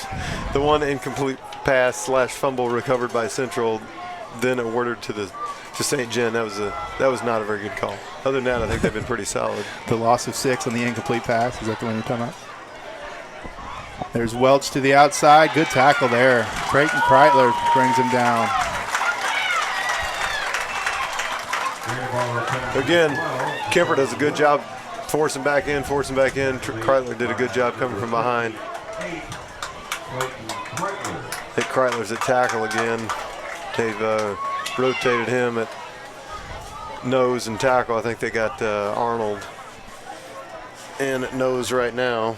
The one incomplete pass / fumble recovered by Central, then awarded to St. John. That was not a very good call. Other than that, I think they've been pretty solid. The loss of 6 on the incomplete pass, is that the one you're talking about? There's Welch to the outside. Good tackle there. Creighton Kreitler brings him down. Again, Kemper does a good job forcing back in. Kreitler did a good job coming from behind. I think Kreitler's at tackle again. They've rotated him at nose and tackle. I think they got Arnold in at nose right now.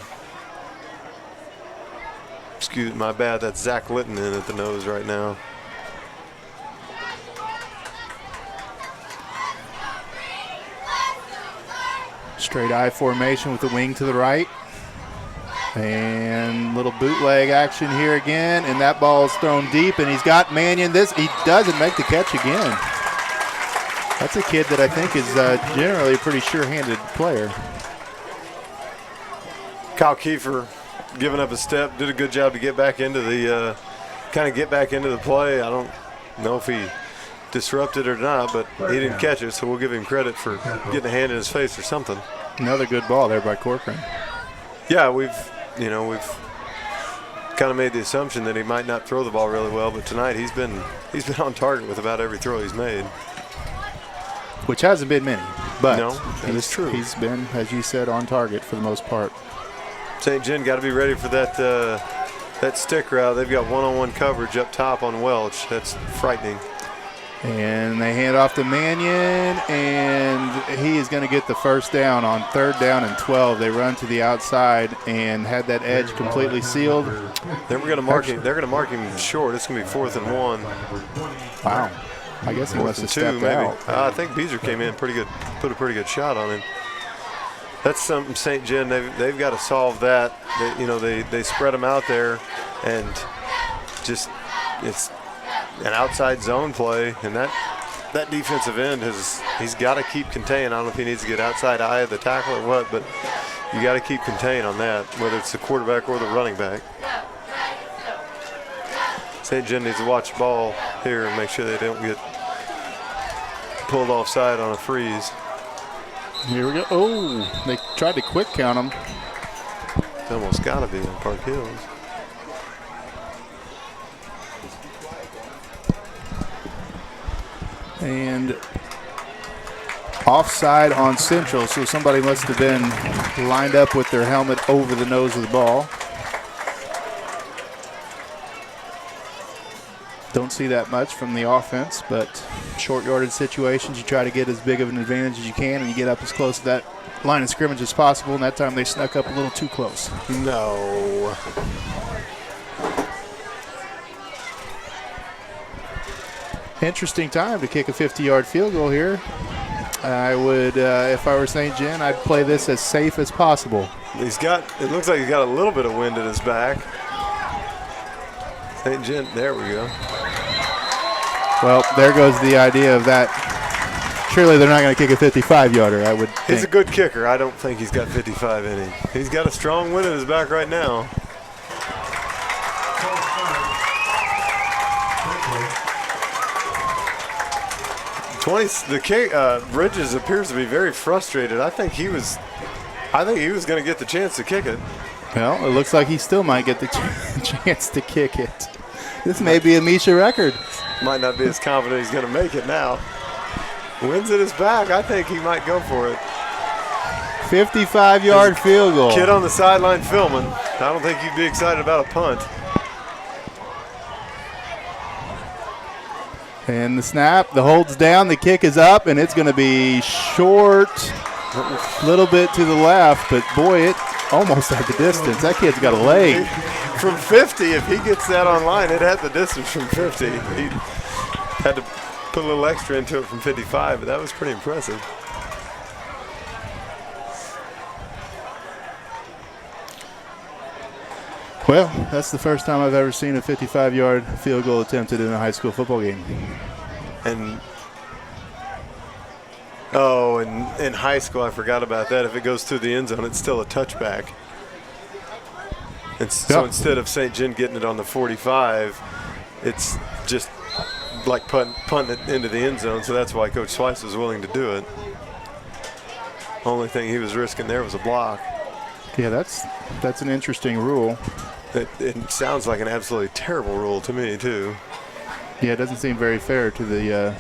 Excuse my bad, that's Zach Litton in at the nose right now. Straight I formation with the wing to the right. And little bootleg action here again, and that ball is thrown deep, and he's got Mannion. He doesn't make the catch again. That's a kid that I think is generally a pretty sure-handed player. Kyle Kiefer giving up a step, did a good job to get back into the play. I don't know if he disrupted or not, but he didn't catch it, so we'll give him credit for getting a hand in his face or something. Another good ball there by Corcoran. Yeah, we've kind of made the assumption that he might not throw the ball really well, but tonight he's been on target with about every throw he's made. Which hasn't been many, but no, that is true. He's been, as you said, on target for the most part. St. John got to be ready for that stick route. They've got one-on-one coverage up top on Welch. That's frightening. And they hand off to Mannion, and he is going to get the first down on 3rd down and 12. They run to the outside and had that edge completely sealed. Then we're going to mark him. They're going to mark him short. It's going to be 4th and 1. Wow. I guess he must have stepped maybe. out. I think Beezer came in pretty good, put a pretty good shot on him. That's something St. John, they've got to solve that. They spread them out there, and just it's an outside zone play, and that defensive end he's got to keep contained. I don't know if he needs to get outside eye of the tackle or what, but you got to keep contained on that, whether it's the quarterback or the running back. St. John needs to watch the ball here and make sure they don't get pulled offside on a freeze. Here we go. Oh, they tried to quick count him. It's almost got to be in Park Hills. And offside on Central, so somebody must have been lined up with their helmet over the nose of the ball. Don't see that much from the offense, but short yardage situations, you try to get as big of an advantage as you can, and you get up as close to that line of scrimmage as possible, and that time they snuck up a little too close. No. Interesting time to kick a 50-yard field goal here. I would, if I were St. John, I'd play this as safe as possible. It looks like he's got a little bit of wind at his back. St. John, there we go. Well, there goes the idea of that. Surely they're not going to kick a 55-yarder, I would think. He's a good kicker. I don't think he's got 55 in him. He's got a strong wind at his back right now. Bridges appears to be very frustrated. I think he was going to get the chance to kick it. Well, it looks like he still might get the chance to kick it. This may be a Misha record. Might not be as confident he's going to make it now. Wind's at his back. I think he might go for it. 55-yard field goal. Kid on the sideline filming. I don't think you'd be excited about a punt. And the snap, the hold's down, the kick is up, and it's going to be short, a little bit to the left, but boy, it almost at the distance. That kid's got a leg. From 50, if he gets that online, it had the distance from 50. He had to put a little extra into it from 55, but that was pretty impressive. Well, that's the first time I've ever seen a 55-yard field goal attempted in a high school football game. And in high school, I forgot about that. If it goes through the end zone, it's still a touchback. So instead of St. John getting it on the 45, it's just like punting it into the end zone. So that's why Coach Slice was willing to do it. Only thing he was risking there was a block. Yeah, that's an interesting rule. It sounds like an absolutely terrible rule to me, too. Yeah, it doesn't seem very fair to the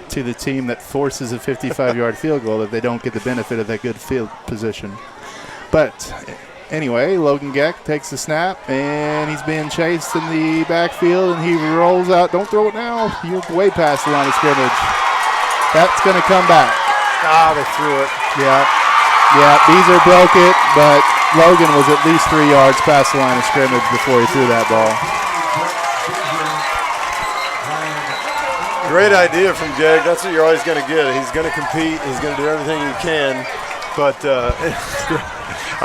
to the team that forces a 55-yard field goal that they don't get the benefit of that good field position. But anyway, Logan Geck takes the snap, and he's being chased in the backfield, and he rolls out. Don't throw it now. You're way past the line of scrimmage. That's going to come back. They threw it. Yeah, Beezer broke it, but Logan was at least 3 yards past the line of scrimmage before he threw that ball. Great idea from Gegg. That's what you're always going to get. He's going to compete. He's going to do everything he can. But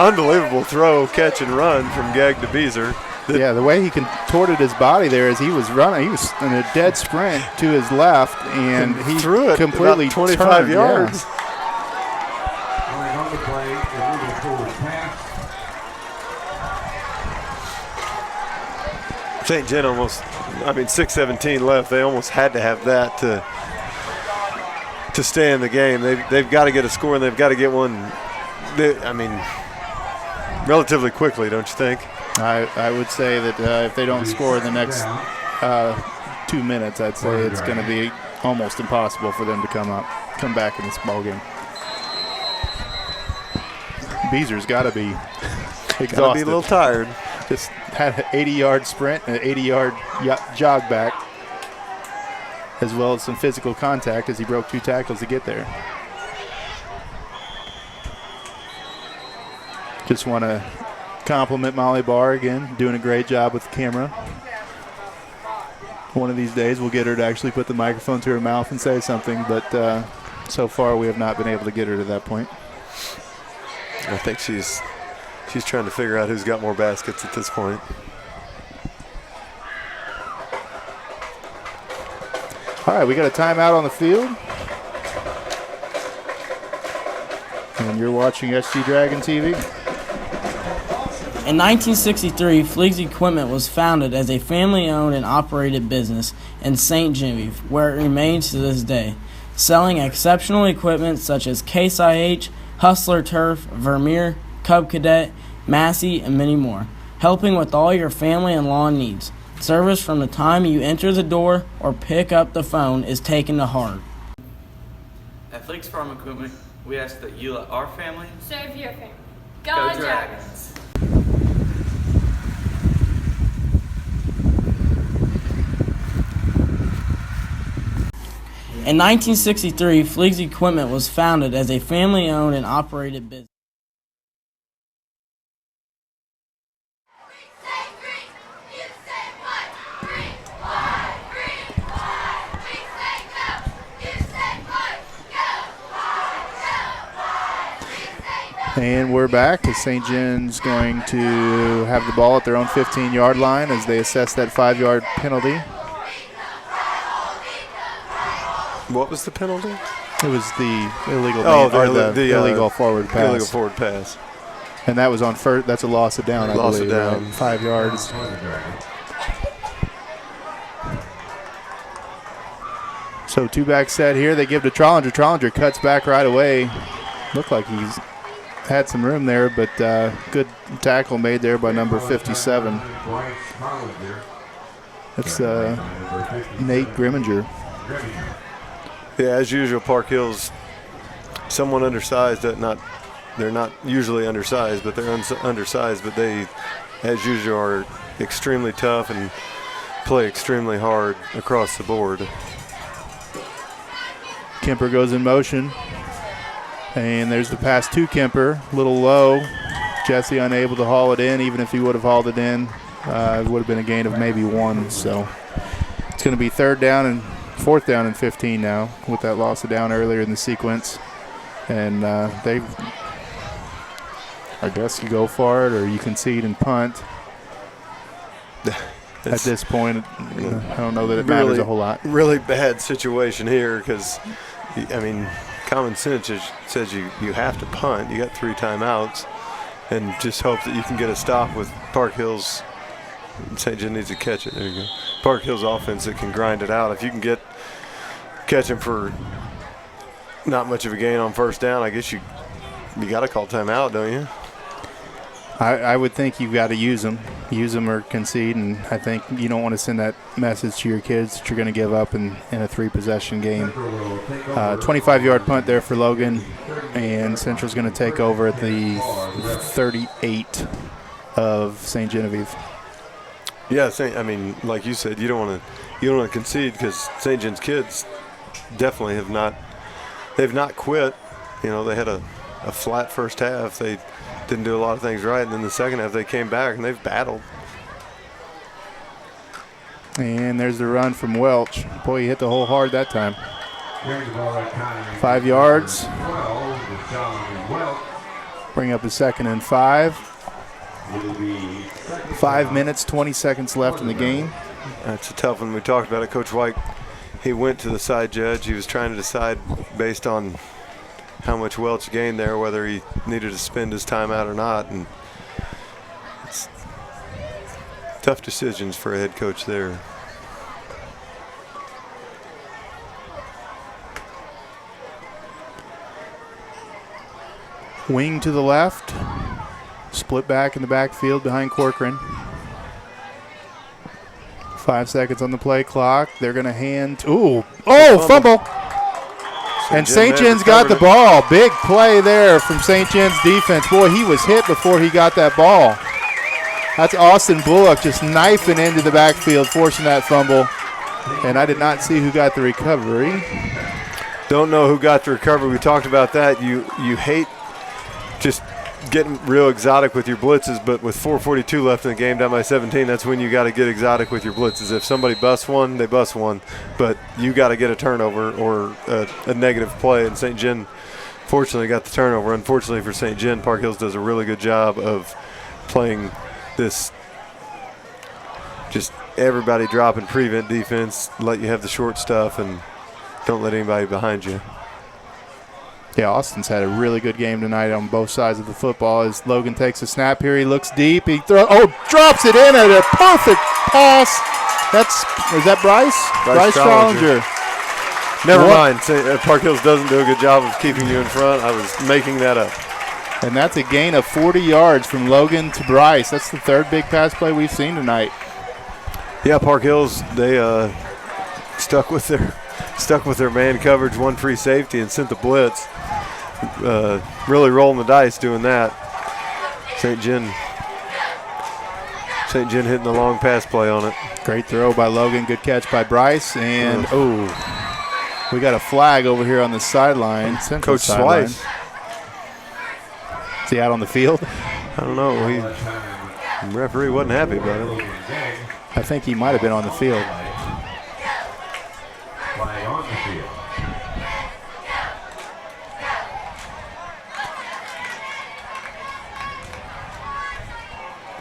unbelievable throw, catch, and run from Gegg to Beezer. Yeah, the way he contorted his body there as he was running, he was in a dead sprint to his left, and he threw it completely about 25 yards. Yeah. Going on the play, illegal forward pass. St. John almost, 6:17 left. They almost had to have that to stay in the game. They've got to get a score, and they've got to get one, relatively quickly, don't you think? I would say that if they don't score in the next 2 minutes, I'd say it's going to be almost impossible for them to come back in this ball game. Beezer's got to be exhausted. Got to be a little tired. Just had an 80-yard sprint and an 80-yard jog back, as well as some physical contact as he broke 2 tackles to get there. Just want to compliment Molly Barr again, doing a great job with the camera. One of these days we'll get her to actually put the microphone to her mouth and say something, but so far we have not been able to get her to that point. I think she's trying to figure out who's got more baskets at this point. All right, we got a timeout on the field. And you're watching SG Dragon TV. In 1963, Fleeg's Equipment was founded as a family-owned and operated business in St. Genevieve, where it remains to this day, selling exceptional equipment such as Case IH, Hustler Turf, Vermeer, Cub Cadet, Massey, and many more, helping with all your family and lawn needs. Service from the time you enter the door or pick up the phone is taken to heart. At Fleek's Farm Equipment, we ask that you let our family serve your family. Go Dragons! In 1963, Fleeg's Equipment was founded as a family-owned and operated business. And we're back as St. John's going to have the ball at their own 15-yard line as they assess that 5-yard penalty. What was the penalty? It was the illegal illegal forward pass. Illegal forward pass. And that was on first. That's a loss of down, I believe. Loss of down. Right? 5 yards. So 2-back set here. They give to Trollinger. Trollinger cuts back right away. Looked like he's had some room there, but good tackle made there by number 57. That's Nate Grimminger. Yeah, as usual, Park Hill's somewhat undersized. They're not usually undersized, but they're undersized. But they, as usual, are extremely tough and play extremely hard across the board. Kemper goes in motion. And there's the pass to Kemper, a little low. Jesse unable to haul it in. Even if he would have hauled it in, it would have been a gain of maybe 1. So it's going to be 4th down and 15 now with that loss of down earlier in the sequence. And I guess you go for it or you concede and punt. At this point, I don't know that it matters a whole lot. Really bad situation here because, common sense says you have to punt. You got 3 timeouts, and just hope that you can get a stop with Park Hill's. St. John needs to catch it. There you go. Park Hill's offense that can grind it out. If you can catch him for not much of a gain on 1st down, I guess you got to call timeout, don't you? I would think you've got to use them or concede, and I think you don't want to send that message to your kids that you're going to give up in a 3-possession game. 25-yard punt there for Logan, and Central's going to take over at the 38 of St. Genevieve. Yeah, like you said, you don't want to concede because St. John's kids definitely have not quit. They had a flat first half. They didn't do a lot of things right, and then the second half they came back and they've battled. And there's the run from Welch. Boy, he hit the hole hard that time. 5 yards. Bring up a 2nd and 5. 5 minutes, 20 seconds left in the game. That's a tough one. We talked about it. Coach White, he went to the side judge. He was trying to decide based on how much Welch gained there, whether he needed to spend his time out or not. And it's tough decisions for a head coach there. Wing to the left. Split back in the backfield behind Corcoran. 5 seconds on the play clock. They're going to hand. Fumble. And St. John's got the ball. Big play there from St. John's defense. Boy, he was hit before he got that ball. That's Austin Bullock just knifing into the backfield, forcing that fumble. And I did not see who got the recovery. Don't know who got the recovery. We talked about that. You hate just getting real exotic with your blitzes, but with 4:42 left in the game, down by 17, that's when you got to get exotic with your blitzes. If somebody busts one, they bust one, but you got to get a turnover or a negative play. And St. John fortunately got the turnover. Unfortunately for St. John, Park Hills does a really good job of playing this just everybody dropping prevent defense, let you have the short stuff, and don't let anybody behind you. Yeah, Austin's had a really good game tonight on both sides of the football. As Logan takes a snap here, he looks deep. He drops it in at a perfect pass. Is that Bryce? Bryce Trollinger. Never mind. Park Hills doesn't do a good job of keeping you in front. I was making that up. And that's a gain of 40 yards from Logan to Bryce. That's the third big pass play we've seen tonight. Yeah, Park Hills, they stuck with their man coverage, one free safety, and sent the blitz. Really rolling the dice doing that. St. John hitting the long pass play on it. Great throw by Logan. Good catch by Bryce. And, we got a flag over here on the sideline. Coach Slice. Is he out on the field? I don't know. The referee wasn't happy about it. I think he might have been on the field. Flag on the field.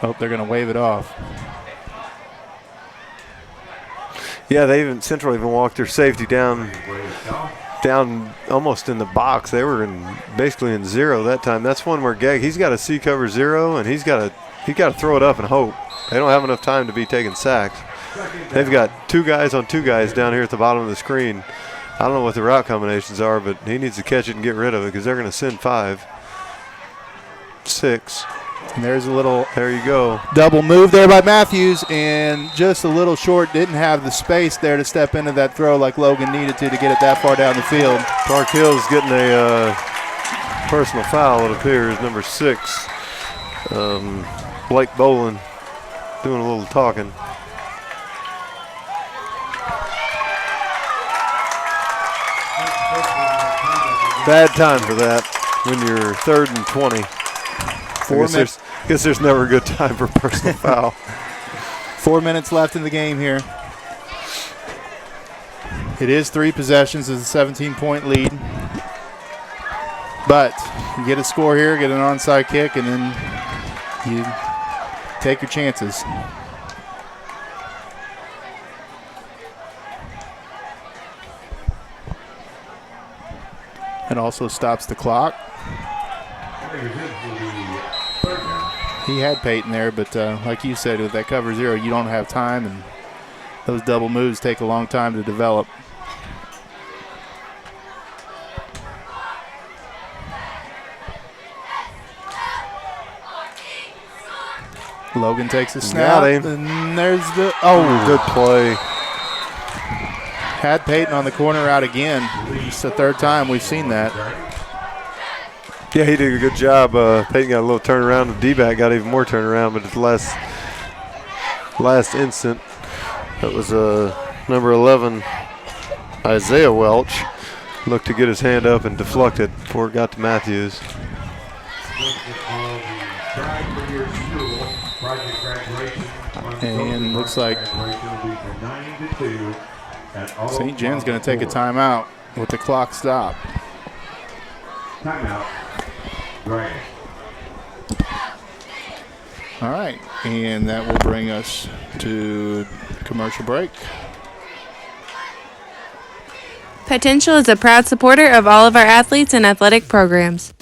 Oh, they're going to wave it off. Yeah, Central even walked their safety down almost in the box. They were basically in zero that time. That's one where he's got to see cover zero, and he's got to throw it up and hope. They don't have enough time to be taking sacks. They've got two guys on two guys down here at the bottom of the screen. I don't know what the route combinations are, but he needs to catch it and get rid of it because they're going to send 5, 6. And there's a little there you go. Double move there by Matthews, and just a little short, didn't have the space there to step into that throw like Logan needed to get it that far down the field. Park Hills getting a personal foul, it appears, number 6. Blake Bolin doing a little talking. Bad time for that when you're 3rd and 20. I guess there's never a good time for personal foul. 4 minutes left in the game here. It is 3 possessions. It's a 17-point lead. But you get a score here, get an onside kick, and then you take your chances. It also stops the clock. He had Peyton there, but like you said, with that cover zero, you don't have time, and those double moves take a long time to develop. Logan takes a snap, and there's the good play. Had Peyton on the corner out again. It's the 3rd time we've seen that. Yeah, he did a good job. Peyton got a little turnaround. The D-back got even more turnaround, but at the last instant, that was number 11, Isaiah Welch, looked to get his hand up and deflect it before it got to Matthews. And looks like St. John's going to take a timeout with the clock stopped. Timeout. Right. All right, and that will bring us to commercial break. Potential is a proud supporter of all of our athletes and athletic programs.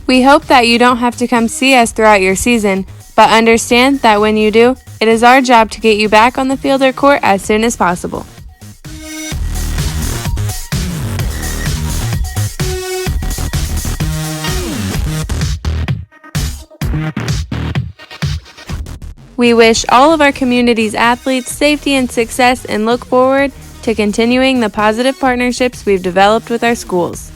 We hope that you don't have to come see us throughout your season, but understand that when you do, it is our job to get you back on the field or court as soon as possible. We wish all of our community's athletes safety and success and look forward to continuing the positive partnerships we've developed with our schools.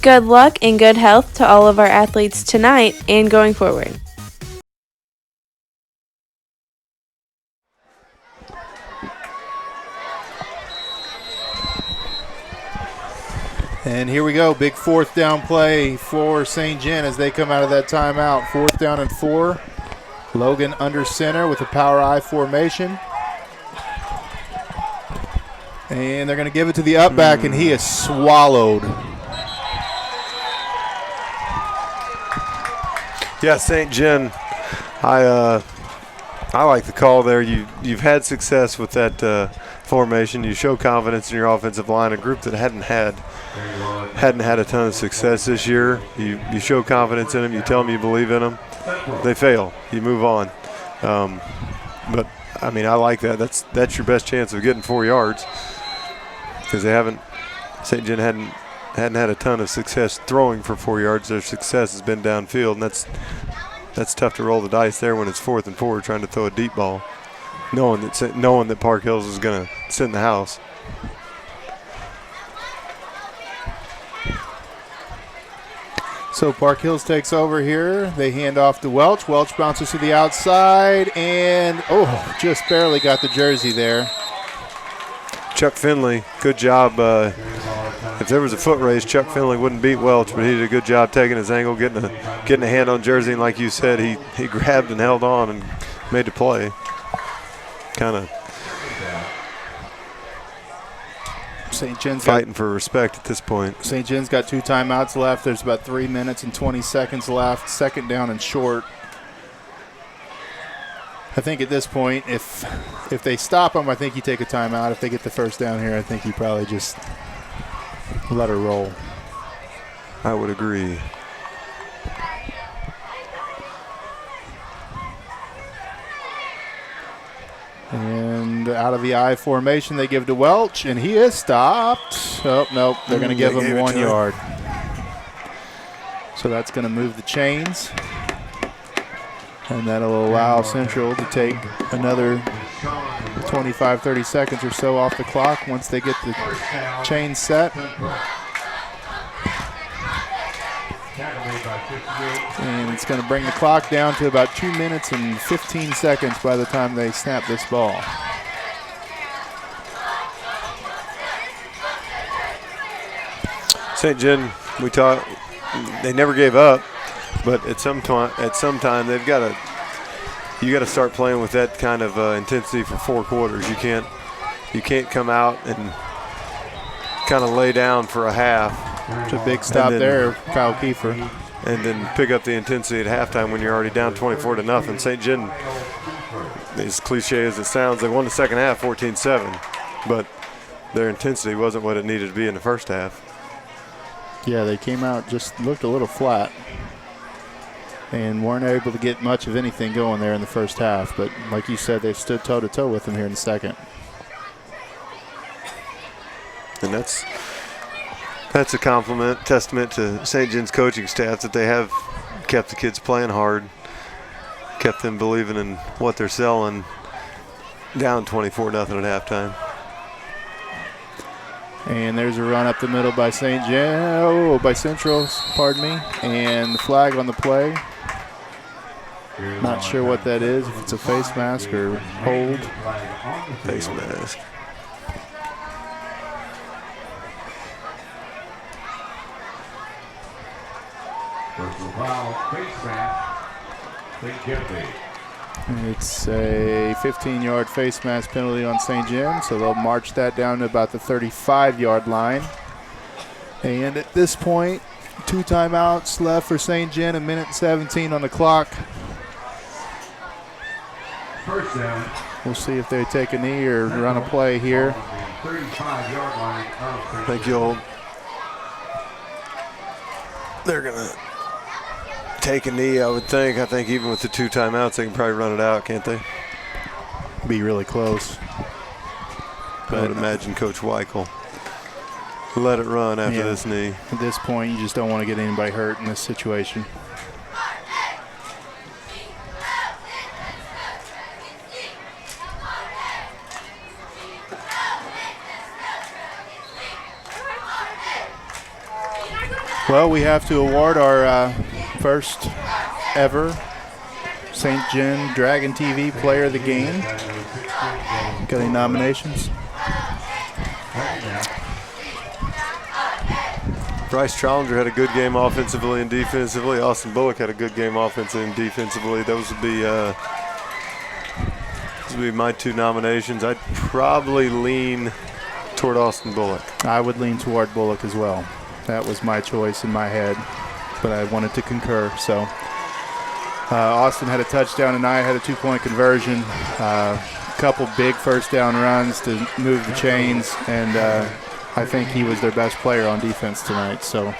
Good luck and good health to all of our athletes tonight and going forward. And here we go, big fourth down play for St. John as they come out of that timeout. 4th down and 4. Logan under center with a power I formation. And they're going to give it to the up back, and he is swallowed. Yeah, St. John, I like the call there. You've had success with that formation. You show confidence in your offensive line, a group that hadn't had a ton of success this year. You show confidence in them. You tell them you believe in them. They fail. You move on. But I mean, I like that. That's your best chance of getting 4 yards because St. John hadn't had a ton of success throwing for 4 yards. Their success has been downfield, and that's tough to roll the dice there when it's 4th and 4 trying to throw a deep ball, knowing that Park Hills is going to sit in the house. So Park Hills takes over here. They hand off to Welch. Welch bounces to the outside and, just barely got the jersey there. Chuck Finley, good job. If there was a foot race, Chuck Finley wouldn't beat Welch, but he did a good job taking his angle, getting a hand on jersey, and like you said, he grabbed and held on and made the play. Kind of St. John's fighting for respect at this point. St. John's got 2 timeouts left. There's about 3 minutes and 20 seconds left. 2nd down and short. I think at this point, if they stop them, I think you take a timeout. If they get the first down here, I think you probably just let her roll. I would agree. And out of the I formation, they give to Welch, and he is stopped. Oh, nope, they're going to give him 1 yard. So that's going to move the chains. And that'll allow Central to take another 25, 30 seconds or so off the clock once they get the chain set. And it's going to bring the clock down to about 2 minutes and 15 seconds by the time they snap this ball. St. John, they never gave up, but at some time they've got to start playing with that kind of intensity for 4 quarters. You can't come out and kind of lay down for a half. It's a big stop there, Kyle Kiefer. And then pick up the intensity at halftime when you're already down 24-0. St. John, as cliche as it sounds, they won the second half 14-7, but their intensity wasn't what it needed to be in the first half. Yeah, they came out, just looked a little flat and weren't able to get much of anything going there in the first half. But like you said, they stood toe-to-toe with them here in the second. And that's a testament to St. John's coaching staff that they have kept the kids playing hard, kept them believing in what they're selling, down 24-0 at halftime. And there's a run up the middle by by Central, pardon me, and the flag on the play. Not sure what that is, if it's a face mask or hold. Face mask. Personal foul, face mask, St. Jeffrey. It's a 15-yard face mask penalty on St. John, so they'll march that down to about the 35-yard line. And at this point, 2 timeouts left for St. John, 1:17 on the clock. First down. We'll see if they take a knee or run a play here. 35-yard line. I think they're going to take a knee, I would think. I think even with the 2 timeouts, they can probably run it out, can't they? Be really close. I would imagine Coach Weichel let it run after this knee. At this point, you just don't want to get anybody hurt in this situation. Well, we have to award our first ever St. John Dragon TV Player of the Game. Got any nominations? Bryce Challenger had a good game offensively and defensively. Austin Bullock had a good game offensively and defensively. Those would be my 2 nominations. I'd probably lean toward Austin Bullock. I would lean toward Bullock as well. That was my choice in my head, but I wanted to concur. So Austin had a touchdown and I had a 2-point conversion. A couple big first down runs to move the chains, and I think he was their best player on defense tonight. So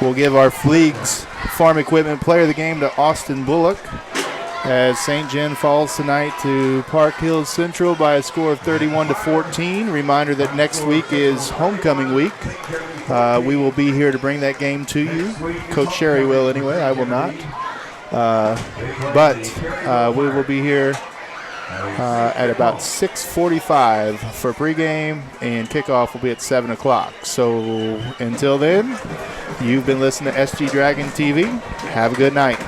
we'll give our Fleegs Farm Equipment Player of the Game to Austin Bullock, as St. John falls tonight to Park Hills Central by a score of 31-14. Reminder that next week is homecoming week. We will be here to bring that game to you. Coach Sherry will anyway. I will not. But we will be here at about 6:45 for pregame, and kickoff will be at 7 o'clock. So until then, you've been listening to SG Dragon TV. Have a good night.